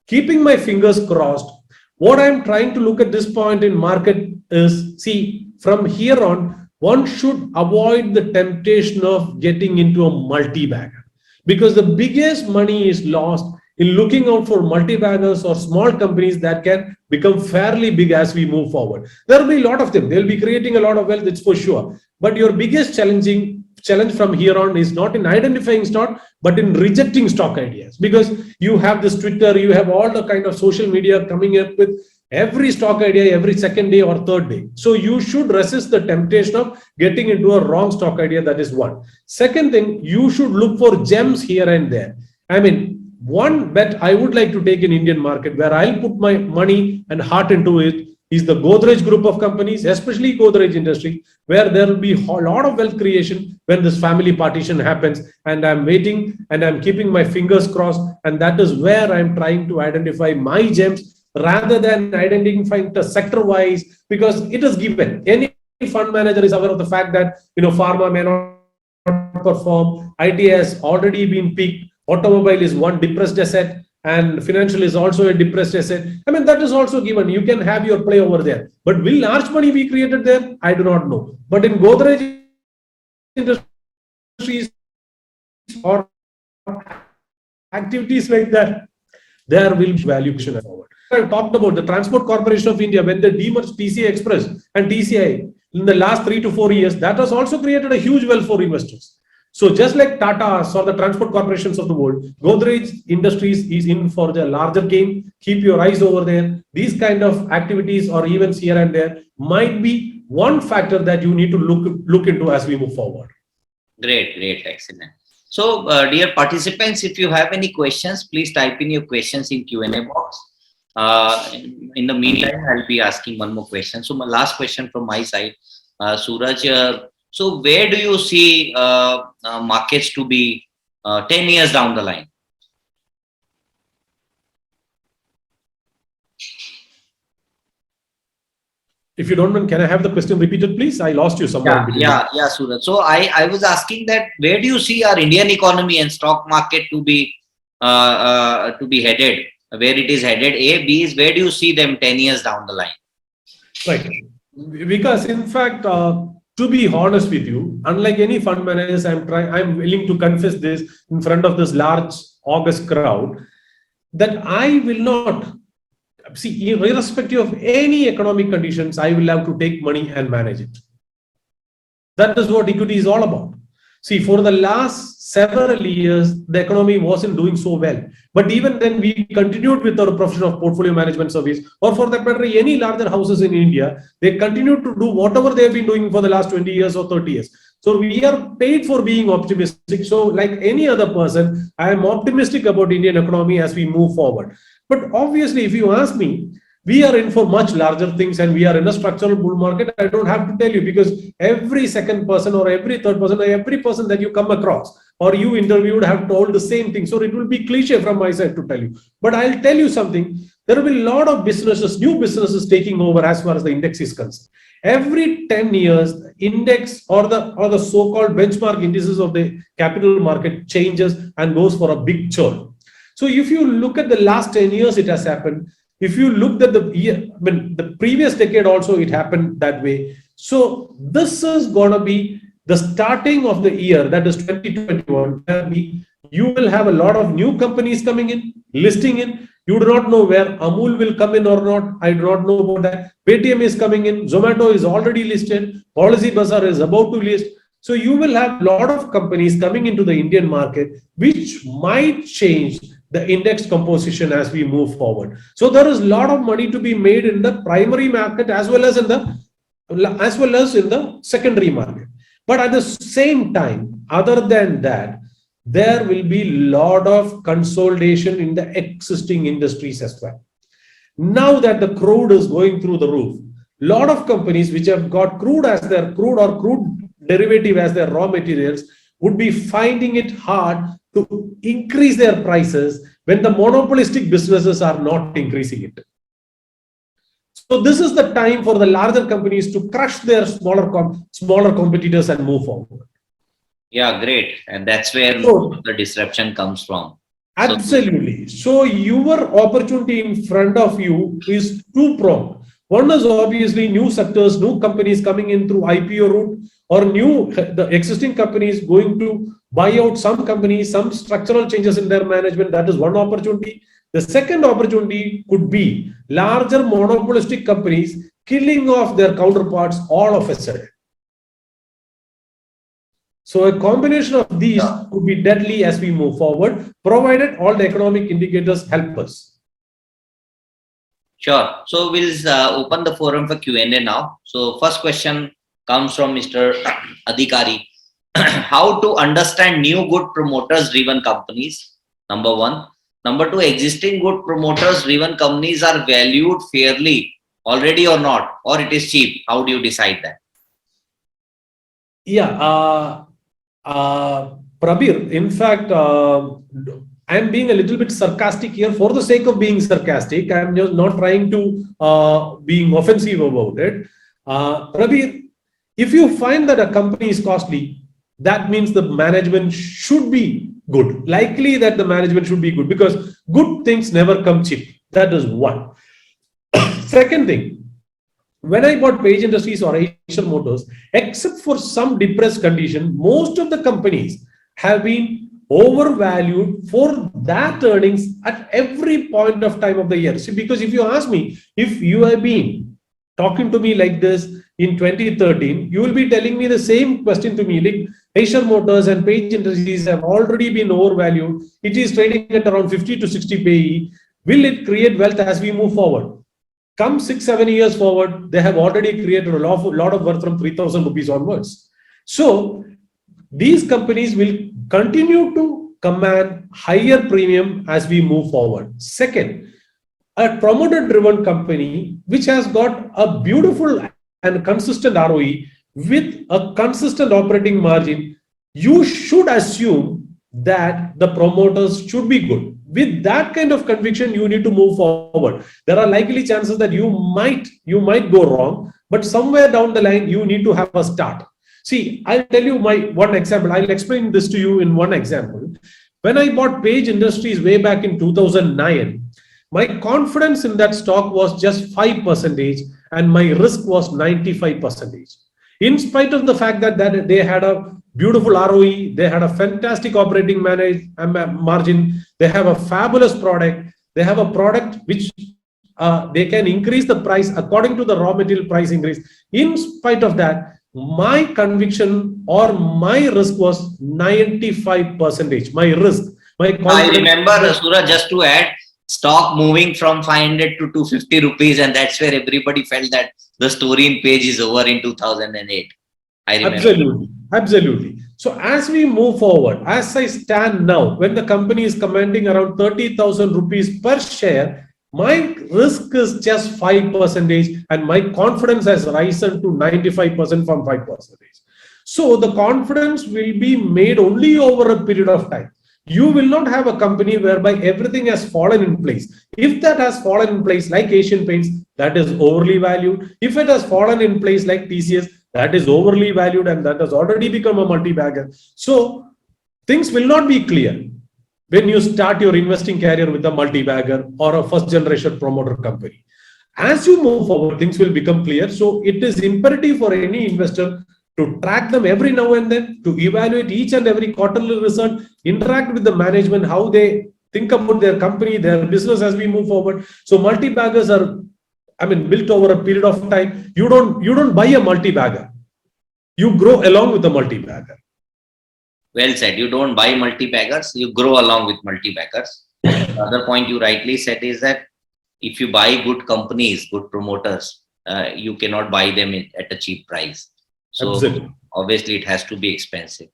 Keeping my fingers crossed, what I'm trying to look at this point in market is, see, from here on, one should avoid the temptation of getting into a multi-bagger, because the biggest money is lost in looking out for multi-baggers or small companies that can become fairly big as we move forward. There will be a lot of them. They'll be creating a lot of wealth, it's for sure. But your biggest challenge from here on is not in identifying stock, but in rejecting stock ideas, because you have this Twitter, you have all the kind of social media coming up with every stock idea every second day or third day. So you should resist the temptation of getting into a wrong stock idea. That is one. Second thing, you should look for gems here and there. I mean, one bet I would like to take in Indian market where I'll put my money and heart into it is the Godrej group of companies, especially Godrej Industry, where there will be a lot of wealth creation when this family partition happens. And I'm waiting and I'm keeping my fingers crossed. And that is where I'm trying to identify my gems rather than identifying the sector-wise, because it is given. Any fund manager is aware of the fact that, pharma may not perform, IT has already been peaked, automobile is one depressed asset, and financial is also a depressed asset. I mean, that is also given. You can have your play over there. But will large money be created there? I do not know. But in Godrej Industries or activities like that, there will be valuation forward. I talked about the Transport Corporation of India when they demerged TCI Express and TCI in the last 3 to 4 years. That has also created a huge wealth for investors. So just like Tata or the transport corporations of the world, Godrej Industries is in for the larger game. Keep your eyes over there. These kind of activities or events here and there might be one factor that you need to look into as we move forward. Great, excellent. So, dear participants, if you have any questions, please type in your questions in Q&A box. In the meantime, I'll be asking one more question. So, my last question from my side, Suraj. So where do you see markets to be 10 years down the line? If you don't mind, can I have the question repeated, please? I lost you somewhere. Yeah, Suraj. So I was asking that where do you see our Indian economy and stock market to be headed? Where it is headed? A, B is where do you see them 10 years down the line? Right. Because in fact, to be honest with you, unlike any fund managers, I'm willing to confess this in front of this large august crowd, that I will not see, irrespective of any economic conditions, I will have to take money and manage it. That is what equity is all about. See, for the last several years, the economy wasn't doing so well. But even then, we continued with our profession of portfolio management service, or for that matter, any larger houses in India, they continue to do whatever they have been doing for the last 20 years or 30 years. So we are paid for being optimistic. So like any other person, I am optimistic about Indian economy as we move forward. But obviously, if you ask me, we are in for much larger things and we are in a structural bull market. I don't have to tell you, because every second person or every third person or every person that you come across or you interviewed have told the same thing. So it will be cliche from my side to tell you. But I'll tell you something. There will be a lot of businesses, new businesses taking over as far as the index is concerned. Every 10 years, the index or the so-called benchmark indices of the capital market changes and goes for a big churn. So if you look at the last 10 years, it has happened. If you looked at the year, I mean, the previous decade also, it happened that way. So this is going to be the starting of the year, that is 2021. You will have a lot of new companies coming in, listing in. You do not know where Amul will come in or not. I do not know about that. Paytm is coming in. Zomato is already listed. Policybazaar is about to list. So you will have a lot of companies coming into the Indian market, which might change the index composition as we move forward. So there is a lot of money to be made in the primary market as well as in the secondary market. But at the same time, other than that, there will be a lot of consolidation in the existing industries as well. Now that the crude is going through the roof, a lot of companies which have got crude as their crude or crude derivative as their raw materials would be finding it hard to increase their prices when the monopolistic businesses are not increasing it. So this is the time for the larger companies to crush their smaller competitors and move forward. Yeah, great. And that's where the disruption comes from. Absolutely. So your opportunity in front of you is two-pronged. One is obviously new sectors, new companies coming in through IPO route, or the existing companies going to buy out some companies, some structural changes in their management. That is one opportunity. The second opportunity could be larger monopolistic companies killing off their counterparts all of a sudden. So a combination of these could be deadly as we move forward, provided all the economic indicators help us. Sure. So we'll open the forum for Q&A now. So first question comes from Mr. Adhikari. How to understand new good promoters driven companies? Number one. Number two, existing good promoters driven companies are valued fairly already or not, or it is cheap. How do you decide that? Yeah, Prabir, in fact, I'm being a little bit sarcastic here for the sake of being sarcastic. I'm just not trying to being offensive about it. Prabir, if you find that a company is costly, that means the management should be good. Likely that the management should be good, because good things never come cheap. That is one. Second thing, when I bought Page Industries or Eicher Motors, except for some depressed condition, most of the companies have been overvalued for that earnings at every point of time of the year. See, because if you ask me, if you have been talking to me like this in 2013, you will be telling me the same question to me, like Eicher Motors and Page Industries have already been overvalued. It is trading at around 50 to 60 PE. Will it create wealth as we move forward? Come 6-7 years forward, they have already created a lot of wealth from 3,000 rupees onwards. So these companies will continue to command higher premium as we move forward. Second, a promoter-driven company which has got a beautiful and consistent ROE with a consistent operating margin, you should assume that the promoters should be good. With that kind of conviction, you need to move forward. There are likely chances that you might go wrong, but somewhere down the line, you need to have a start. See, I'll tell you my one example. I'll explain this to you in one example. When I bought Page Industries way back in 2009, my confidence in that stock was just 5% and my risk was 95%. In spite of the fact that they had a beautiful ROE, they had a fantastic operating margin, they have a fabulous product, they have a product which they can increase the price according to the raw material price increase. In spite of that, my conviction or my risk was 95%. My risk, my I confidence. remember, Suraj, just to add, stock moving from 500 to 250 rupees, and that's where everybody felt that the story in page is over in 2008. I remember. Absolutely, absolutely. So as we move forward, as I stand now, when the company is commanding around 30,000 rupees per share, my risk is just 5%, and my confidence has risen to 95% from 5%. So the confidence will be made only over a period of time. You will not have a company whereby everything has fallen in place. If that has fallen in place like Asian Paints, that is overly valued. If it has fallen in place like TCS, that is overly valued and that has already become a multi-bagger. So things will not be clear when you start your investing career with a multi-bagger or a first generation promoter company. As you move forward, things will become clear. So it is imperative for any investor to track them every now and then, to evaluate each and every quarterly result, interact with the management, how they think about their company, their business as we move forward. So multi-baggers are, built over a period of time. You don't buy a multi-bagger. You grow along with the multi-bagger. Well said. You don't buy multi-baggers, you grow along with multi-baggers. The other point you rightly said is that if you buy good companies, good promoters, you cannot buy them at a cheap price. So Absolutely. obviously it has to be expensive.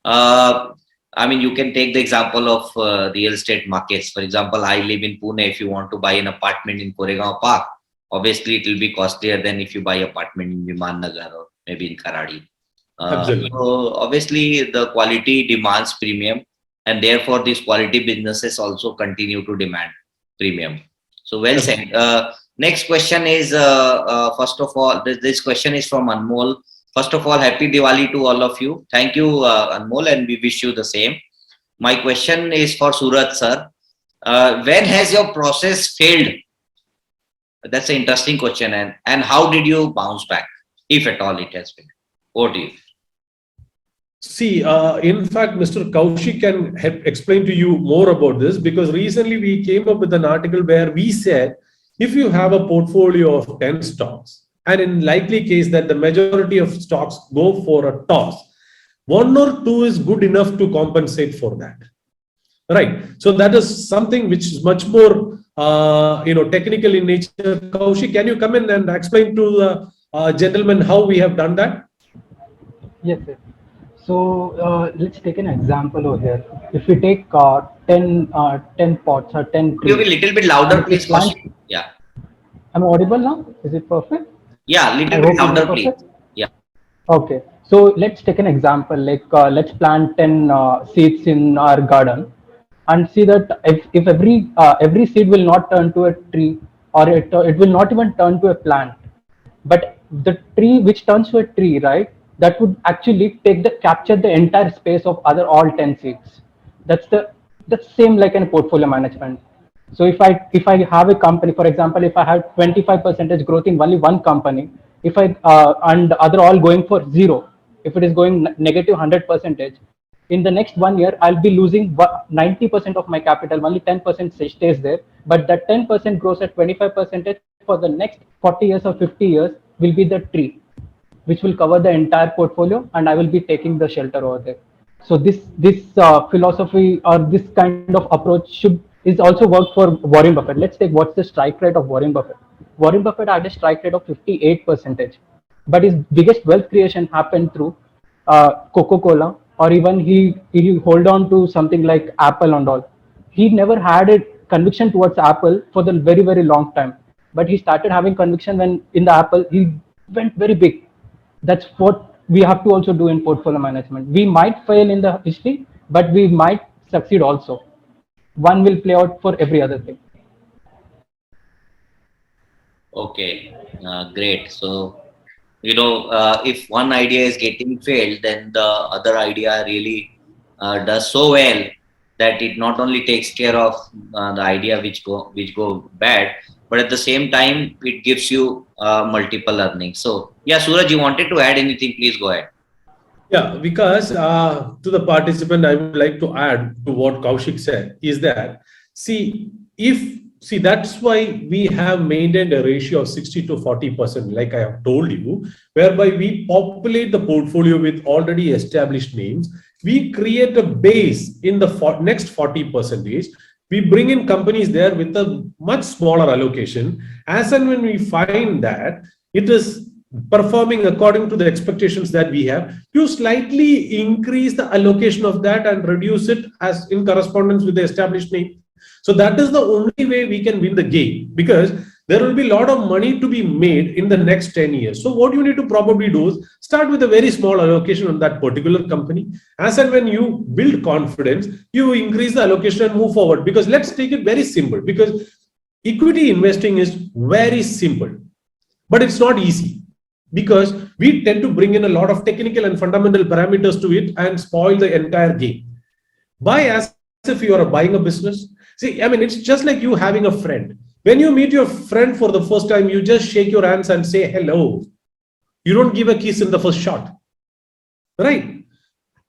You can take the example of real estate markets. For example, I live in Pune. If you want to buy an apartment in Koregaon Park, obviously it will be costlier than if you buy apartment in Viman Nagar or maybe in Karadi. So obviously the quality demands premium, and therefore these quality businesses also continue to demand premium. So well said. Next question is, first of all, this question is from Anmol. First of all, happy Diwali to all of you. Thank you, Anmol, and we wish you the same. My question is for Suraj sir. When has your process failed? That's an interesting question. And how did you bounce back, if at all it has been? Over to you. See, in fact, Mr. Kaushik can explain to you more about this, because recently we came up with an article where we said, if you have a portfolio of 10 stocks, and in likely case that the majority of stocks go for a toss, one or two is good enough to compensate for that. Right. So that is something which is much more, technical in nature. Kaushik, can you come in and explain to the gentleman how we have done that? Yes, sir. So let's take an example over here. If we take 10 pots or 10 trees. Give a little bit louder, please. Yeah. I'm audible now? Is it perfect? Yeah, little bit louder, please. Yeah. Okay. So let's take an example. Like let's plant 10 seeds in our garden, and see that if every seed will not turn to a tree, or it will not even turn to a plant, but the tree which turns to a tree, right? That would actually capture the entire space of other all 10 seeds. That's same like in portfolio management. So if I have a company, for example, if I have 25% growth in only one company, if I and other all going for zero, if it is going negative 100%, in the next 1 year I'll be losing 90% of my capital. Only 10% stays there, but that 10% grows at 25% for the next 40 years or 50 years will be the tree, which will cover the entire portfolio, and I will be taking the shelter over there. So this philosophy or this kind of approach is also worked for Warren Buffett. Let's take what's the strike rate of Warren Buffett. Warren Buffett had a strike rate of 58%, but his biggest wealth creation happened through Coca-Cola, or even he hold on to something like Apple and all. He never had a conviction towards Apple for the very, very long time, but he started having conviction when in the Apple he went very big. That's what we have to also do in portfolio management. We might fail in the history, but we might succeed also. One will play out for every other thing. Okay, great. So, if one idea is getting failed, then the other idea really does so well that it not only takes care of the idea which go bad, but at the same time it gives you multiple earnings. So, yeah, Suraj, you wanted to add anything? Please go ahead. Yeah, because to the participant, I would like to add to what Kaushik said is that, see, if see, that's why we have maintained a ratio of 60 to 40%, like I have told you, whereby we populate the portfolio with already established names. We create a base in the next 40%. We bring in companies there with a much smaller allocation. As and when we find that it is performing according to the expectations that we have, you slightly increase the allocation of that and reduce it as in correspondence with the established name. So that is the only way we can win the game, because there will be a lot of money to be made in the next 10 years. So what you need to probably do is start with a very small allocation on that particular company. As and when you build confidence, you increase the allocation and move forward. Because let's take it very simple, because equity investing is very simple, but it's not easy, because we tend to bring in a lot of technical and fundamental parameters to it and spoil the entire game. Buy as if you are buying a business. See, I mean, it's just like you having a friend. When you meet your friend for the first time, you just shake your hands and say hello. You don't give a kiss in the first shot, right?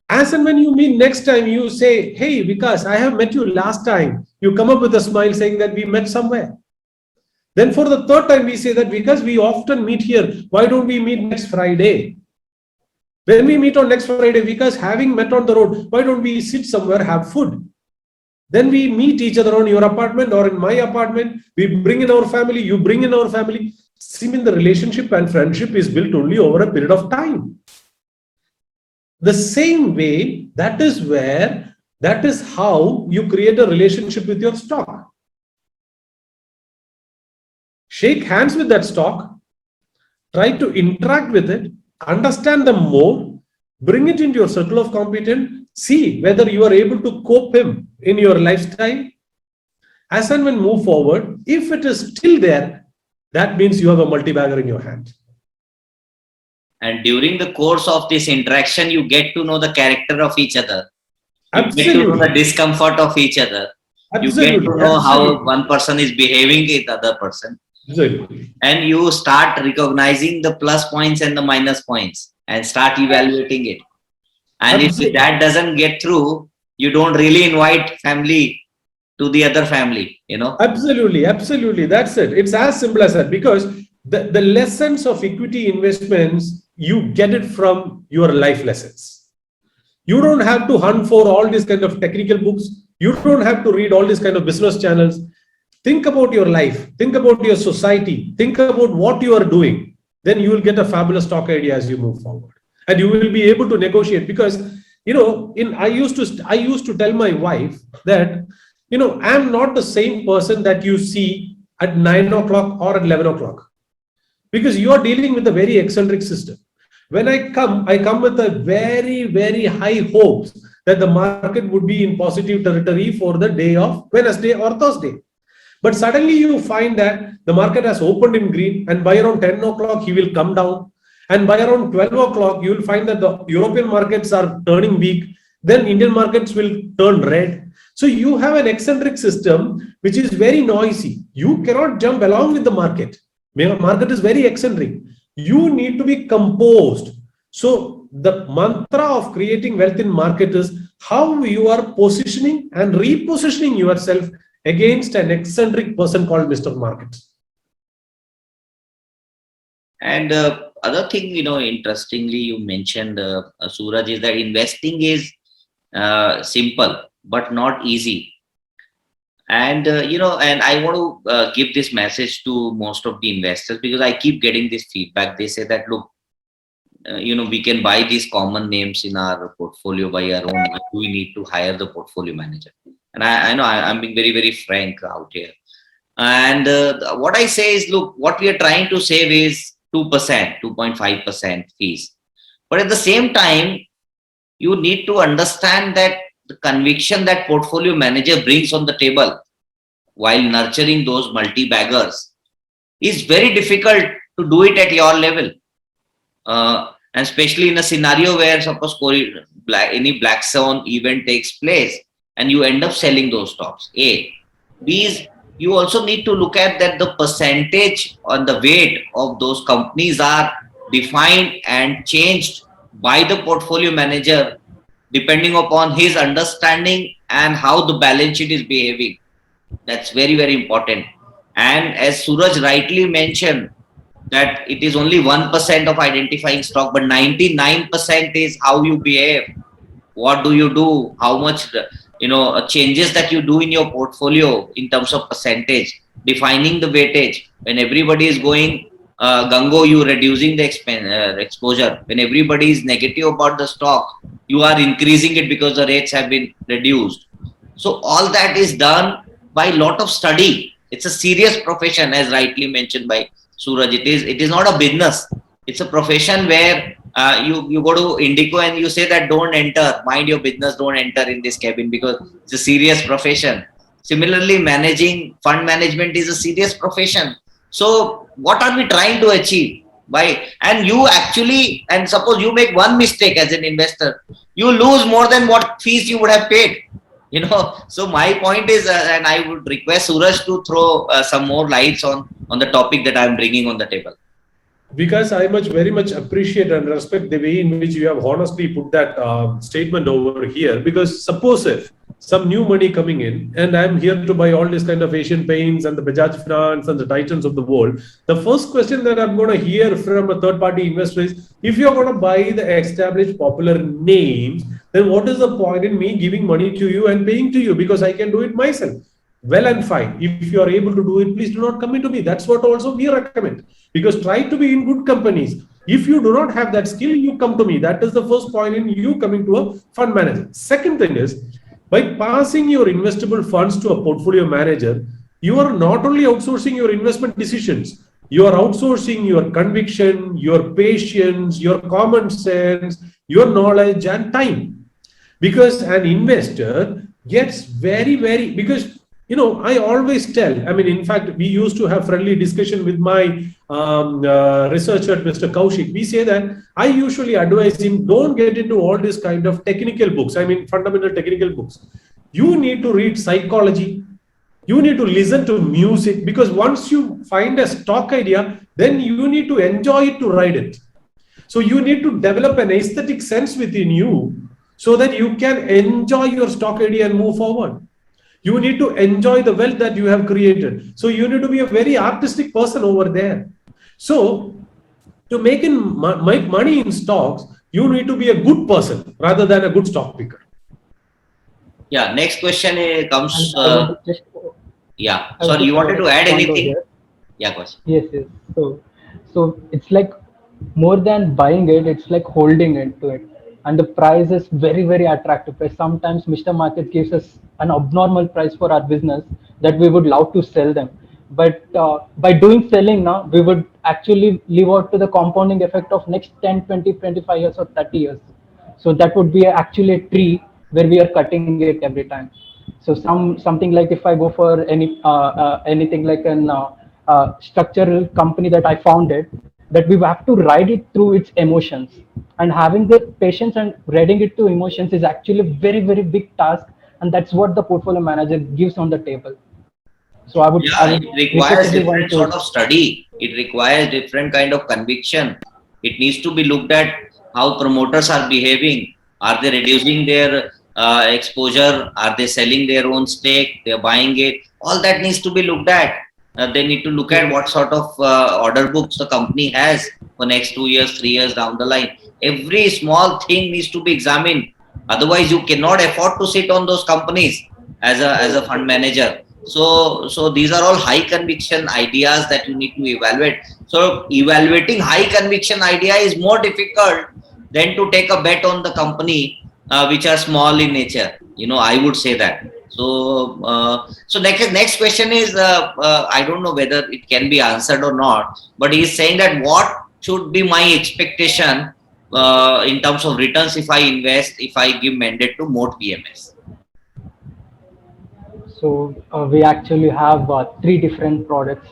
As and when you meet next time, you say, hey, Vikas, I have met you last time. You come up with a smile saying that we met somewhere. Then for the third time, we say that because we often meet here, why don't we meet next Friday? When we meet on next Friday, because having met on the road, why don't we sit somewhere, have food? Then we meet each other on your apartment or in my apartment. We bring in our family, you bring in our family. See, the relationship and friendship is built only over a period of time. The same way, that is how you create a relationship with your stock. Shake hands with that stock, try to interact with it, understand them more, bring it into your circle of competence, see whether you are able to cope him in your lifestyle. As and when move forward, if it is still there, that means you have a multi-bagger in your hand. And during the course of this interaction, you get to know the character of each other. You Absolutely. get to know the discomfort of each other. Absolutely. You get to know how Absolutely. one person is behaving with the other person. Absolutely. And you start recognizing the plus points and the minus points and start evaluating it. And Absolutely. if that doesn't get through, you don't really invite family to the other family, you know. Absolutely, absolutely. That's it. It's as simple as that, because the lessons of equity investments, you get it from your life lessons. You don't have to hunt for all these kind of technical books. You don't have to read all these kind of business channels. Think about your life. Think about your society. Think about what you are doing. Then you will get a fabulous stock idea as you move forward. And you will be able to negotiate, because, I used to tell my wife that, I'm not the same person that you see at 9 o'clock or at 11 o'clock, because you are dealing with a very eccentric system. When I come with a very, very high hopes that the market would be in positive territory for the day of Wednesday or Thursday. But suddenly you find that the market has opened in green, and by around 10 o'clock, he will come down. And by around 12 o'clock, you will find that the European markets are turning weak. Then Indian markets will turn red. So you have an eccentric system, which is very noisy. You cannot jump along with the market. The market is very eccentric. You need to be composed. So the mantra of creating wealth in market is how you are positioning and repositioning yourself against an eccentric person called Mr. Market. And other thing, interestingly, you mentioned, Suraj, is that investing is simple but not easy. And and I want to give this message to most of the investors, because I keep getting this feedback. They say that, look, we can buy these common names in our portfolio by our own. Why do we need to hire the portfolio manager? And I know I'm being very, very frank out here. And what I say is, look, what we are trying to save is 2%, 2.5% fees. But at the same time, you need to understand that the conviction that portfolio manager brings on the table while nurturing those multi-baggers is very difficult to do it at your level. And especially in a scenario where, suppose any black swan event takes place and you end up selling those stocks. A. B is, you also need to look at that the percentage on the weight of those companies are defined and changed by the portfolio manager depending upon his understanding and how the balance sheet is behaving. That's very, very important. And as Suraj rightly mentioned, that it is only 1% of identifying stock, but 99% is how you behave. What do you do? How much, changes that you do in your portfolio in terms of percentage, defining the weightage. When everybody is going gungo, you reducing the exposure. When everybody is negative about the stock, you are increasing it because the rates have been reduced. So all that is done by lot of study. It's a serious profession, as rightly mentioned by Suraj. It is not a business. It's a profession where you go to Indico and you say that don't enter, mind your business, don't enter in this cabin, because it's a serious profession. Similarly, managing fund management is a serious profession. So what are we trying to achieve by, and you actually, and suppose you make one mistake as an investor, you lose more than what fees you would have paid. So my point is, and I would request Suraj to throw some more lights on the topic that I'm bringing on the table. Because I very much appreciate and respect the way in which you have honestly put that statement over here. Because suppose if some new money coming in and I'm here to buy all this kind of Asian Paints and the Bajaj Finance and the Titans of the world, the first question that I'm going to hear from a third party investor is, if you're going to buy the established popular names, then what is the point in me giving money to you and paying to you, because I can do it myself? Well and fine. If you are able to do it, please do not come into me. That's what also we recommend. Because try to be in good companies. If you do not have that skill, you come to me. That is the first point in you coming to a fund manager. Second thing is, by passing your investable funds to a portfolio manager, you are not only outsourcing your investment decisions, you are outsourcing your conviction, your patience, your common sense, your knowledge and time. Because an investor gets very, because I always tell, in fact, we used to have friendly discussion with my researcher, Mr. Kaushik. We say that I usually advise him, don't get into all this kind of technical books, fundamental technical books. You need to read psychology. You need to listen to music, because once you find a stock idea, then you need to enjoy it to ride it. So you need to develop an aesthetic sense within you so that you can enjoy your stock idea and move forward. You need to enjoy the wealth that you have created. So you need to be a very artistic person over there. So to make money in stocks, you need to be a good person rather than a good stock picker. Yeah. Next question comes. Yeah. Sorry, you wanted to add anything? Yeah, of course. Yes. So it's like more than buying it, it's like holding into it. And the price is very attractive. Sometimes Mr. Market gives us an abnormal price for our business that we would love to sell them. But by doing selling now, we would actually live out to the compounding effect of next 10, 20, 25 years or 30 years. So that would be actually a tree where we are cutting it every time. So something like if I go for anything like an structural company that I founded, that we have to ride it through its emotions, and having the patience and riding it to emotions is actually a very big task, and that's what the portfolio manager gives on the table. So I would it requires different sort of study. It requires different kind of conviction. It needs to be looked at how promoters are behaving. Are they reducing their exposure? Are they selling their own stake? They're buying it. All that needs to be looked at. They need to look at what sort of order books the company has for next 2 years, 3 years down the line. Every small thing needs to be examined. Otherwise, you cannot afford to sit on those companies as a fund manager. So these are all high conviction ideas that you need to evaluate. So evaluating high conviction idea is more difficult than to take a bet on the company which are small in nature. I would say that. So next question is, I don't know whether it can be answered or not, but he's saying that what should be my expectation in terms of returns if I invest, if I give mandate to Moat PMS. So we actually have 3 different products.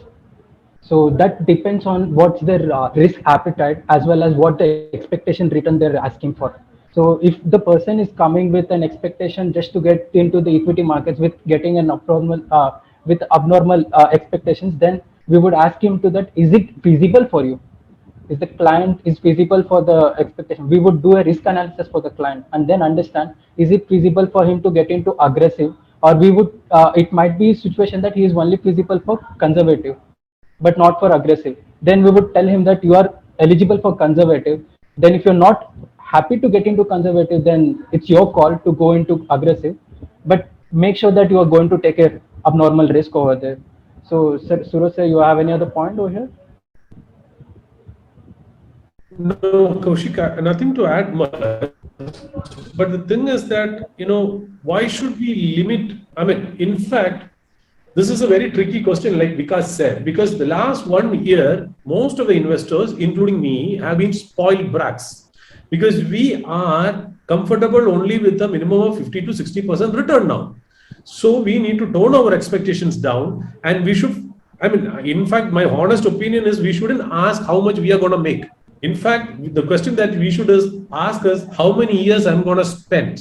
So that depends on what's their risk appetite as well as what the expectation return they're asking for. So if the person is coming with an expectation just to get into the equity markets with getting an abnormal expectations, then we would ask him to that, is it feasible for you? Is the client is feasible for the expectation? We would do a risk analysis for the client and then understand, is it feasible for him to get into aggressive or we would, it might be a situation that he is only feasible for conservative, but not for aggressive. Then we would tell him that you are eligible for conservative. Then if you're not happy to get into conservative, then it's your call to go into aggressive, but make sure that you are going to take a abnormal risk over there. So, sir, Suraj sir, you have any other point over here? No, Kaushik, nothing to add much. But the thing is that, why should we limit? I mean, in fact, this is a very tricky question, like Vikas said, because the last 1 year, most of the investors, including me, have been spoiled brats because we are comfortable only with a minimum of 50 to 60% return now. So we need to tone our expectations down, and we should, I mean, in fact, my honest opinion is we shouldn't ask how much we are going to make. In fact, the question that we should ask is how many years I'm going to spend.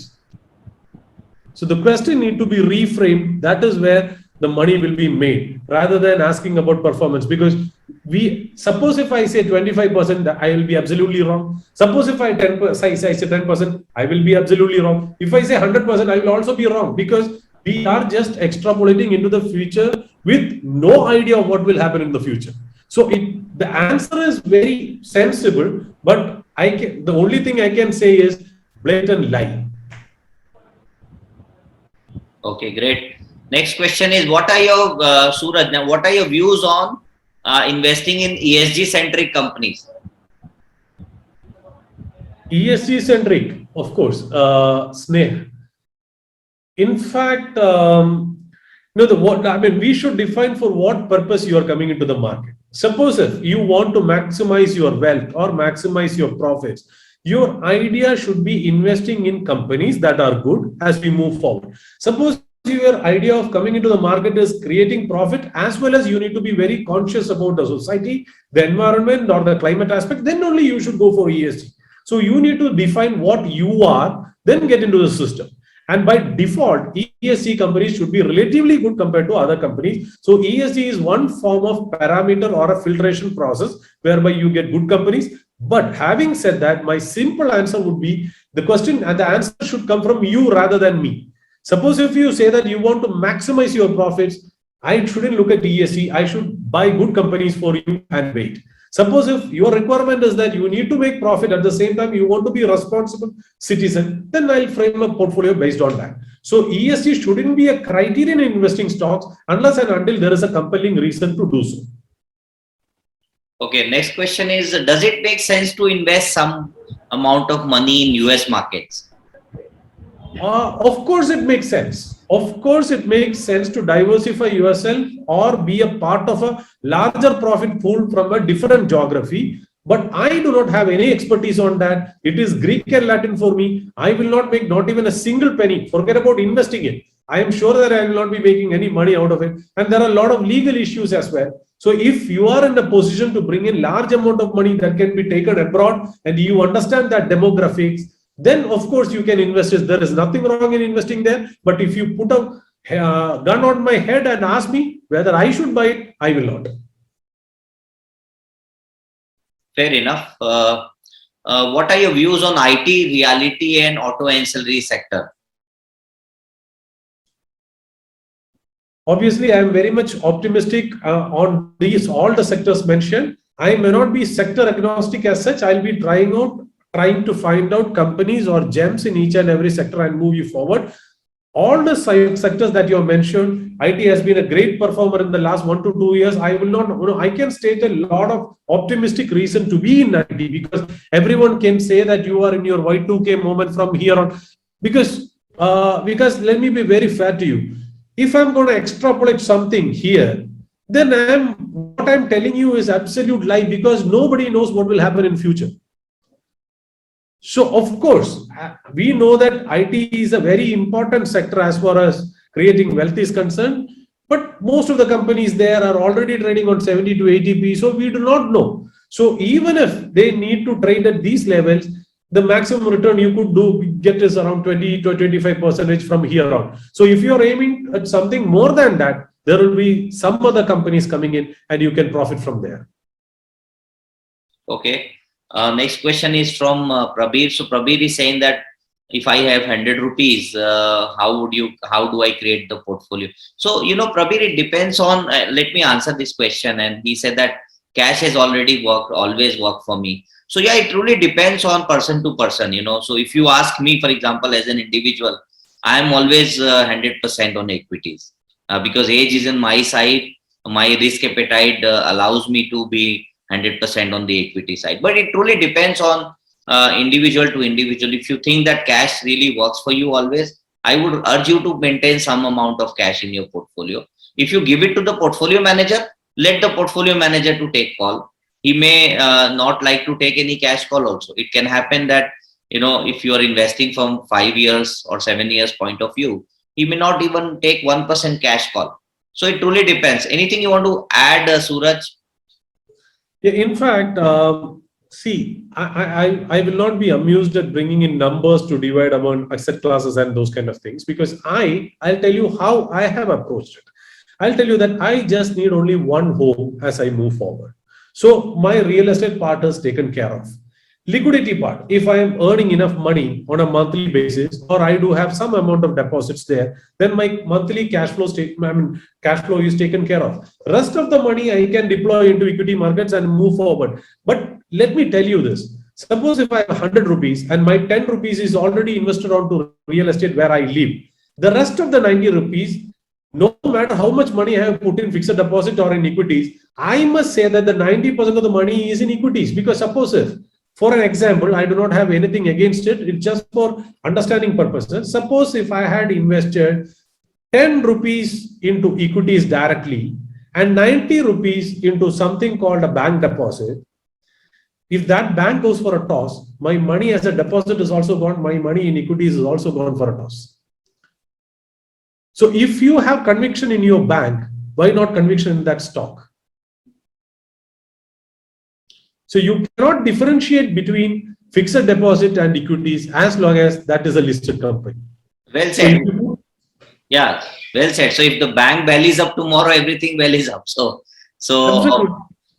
So the question need to be reframed. That is where the money will be made, rather than asking about performance. Because suppose if I say 25%, I will be absolutely wrong. Suppose if I say 10%, I will be absolutely wrong. If I say 100%, I will also be wrong, because we are just extrapolating into the future with no idea of what will happen in the future. So the answer is very sensible, but the only thing I can say is blatant lie. Okay, great. Next question is, what are your Suraj? Now, what are your views on investing in ESG centric companies? ESG centric, of course, Sneh. In fact, we should define for what purpose you are coming into the market. Suppose if you want to maximize your wealth or maximize your profits, your idea should be investing in companies that are good as we move forward. Suppose your idea of coming into the market is creating profit, as well as you need to be very conscious about the society, the environment, or the climate aspect, then only you should go for ESG. So you need to define what you are, then get into the system. And by default, ESG companies should be relatively good compared to other companies. So ESG is one form of parameter or a filtration process whereby you get good companies. But having said that, my simple answer would be the question and the answer should come from you rather than me. Suppose if you say that you want to maximize your profits, I shouldn't look at ESG. I should buy good companies for you and wait. Suppose if your requirement is that you need to make profit at the same time, you want to be a responsible citizen, then I'll frame a portfolio based on that. So ESG shouldn't be a criterion in investing stocks unless and until there is a compelling reason to do so. Okay, next question is, does it make sense to invest some amount of money in US markets? Of course, it makes sense. Of course, it makes sense to diversify yourself or be a part of a larger profit pool from a different geography. But I do not have any expertise on that. It is Greek and Latin for me. I will not make not even a single penny. Forget about investing it. I am sure that I will not be making any money out of it. And there are a lot of legal issues as well. So if you are in a position to bring in large amount of money that can be taken abroad and you understand that demographics, then of course you can invest. There is nothing wrong in investing there. But if you put a gun on my head and ask me whether I should buy it, I will not. Fair enough. What are your views on IT, reality, and auto ancillary sector? Obviously, I am very much optimistic on all the sectors mentioned. I may not be sector agnostic as such. I'll be trying to find out companies or gems in each and every sector and move you forward. All the sectors that you have mentioned, IT has been a great performer in the last 1 to 2 years. I will not, I can state a lot of optimistic reason to be in IT, because everyone can say that you are in your Y2K moment from here on. Because let me be very fair to you. If I'm going to extrapolate something here, then what I'm telling you is absolute lie, because nobody knows what will happen in future. So, of course, we know that IT is a very important sector as far as creating wealth is concerned, but most of the companies there are already trading on 70 to 80p, so we do not know. So, even if they need to trade at these levels, the maximum return you could get is around 20 to 25% from here on. So, if you're aiming at something more than that, there will be some other companies coming in and you can profit from there. Okay. Next question is from Prabir. So Prabir is saying that if I have 100 rupees, how do I create the portfolio? So, Prabir, it depends on, let me answer this question. And he said that cash has always worked for me. So yeah, it really depends on person to person, So if you ask me, for example, as an individual, I'm always 100% on equities, because age is on my side. My risk appetite allows me to be 100% on the equity side. But it truly depends on individual to individual. If you think that cash really works for you always, I would urge you to maintain some amount of cash in your portfolio. If you give it to the portfolio manager, let the portfolio manager to take call. He may not like to take any cash call also. It can happen that, if you are investing from 5 years or 7 years point of view, he may not even take 1% cash call. So it truly depends. Anything you want to add, Suraj? Yeah, in fact, see, I will not be amused at bringing in numbers to divide among asset classes and those kind of things, because I'll tell you how I have approached it. I'll tell you that I just need only one home as I move forward. So my real estate part is taken care of. Liquidity part, if I am earning enough money on a monthly basis, or I do have some amount of deposits there, then my monthly cash flow is taken care of. Rest of the money I can deploy into equity markets and move forward. But let me tell you this. Suppose if I have 100 rupees and my 10 rupees is already invested onto real estate where I live, the rest of the 90 rupees, no matter how much money I have put in fixed deposit or in equities, I must say that the 90% of the money is in equities. Because suppose if, for an example, I do not have anything against it, it's just for understanding purposes. Suppose if I had invested 10 rupees into equities directly and 90 rupees into something called a bank deposit, if that bank goes for a toss, my money as a deposit is also gone, my money in equities is also gone for a toss. So if you have conviction in your bank, why not conviction in that stock? So you cannot differentiate between fixed deposit and equities as long as that is a listed company. Well said. Yeah, well said. So if the bank bellies up tomorrow, everything bellies up. So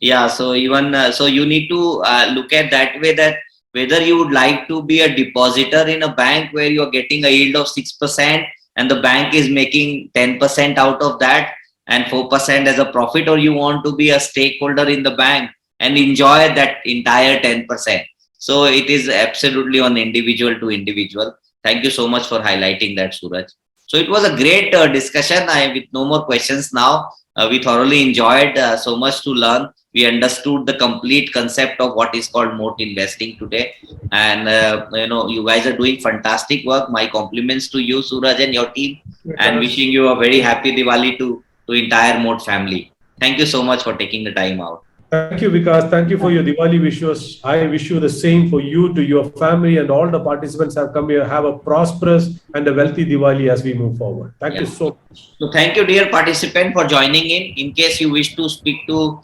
yeah. So even so, you need to look at that way, that whether you would like to be a depositor in a bank where you are getting a yield of 6% and the bank is making 10% out of that and 4% as a profit, or you want to be a stakeholder in the bank and enjoy that entire 10%. So it is absolutely on individual to individual. Thank you so much for highlighting that, Suraj. So it was a great discussion. With no more questions now, we thoroughly enjoyed, so much to learn. We understood the complete concept of what is called moat investing today. And, you guys are doing fantastic work. My compliments to you, Suraj, and your team, and wishing you a very happy Diwali to entire moat family. Thank you so much for taking the time out. Thank you, Vikas. Thank you for your Diwali wishes. I wish you the same for you, to your family, and all the participants have come here. Have a prosperous and a wealthy Diwali as we move forward. Thank you so much. So thank you, dear participant, for joining in. In case you wish to speak to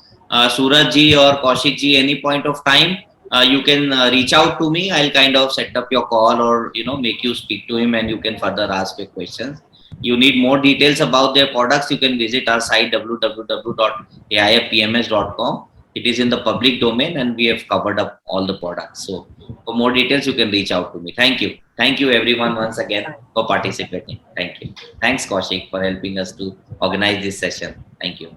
Suraj ji or Kaushik ji any point of time, you can reach out to me. I'll kind of set up your call, or make you speak to him, and you can further ask your questions. You need more details about their products, you can visit our site www.aifpms.com. It is in the public domain, and we have covered up all the products. So for more details, you can reach out to me. Thank you. Thank you everyone once again for participating. Thank you. Thanks, Kaushik, for helping us to organize this session. Thank you.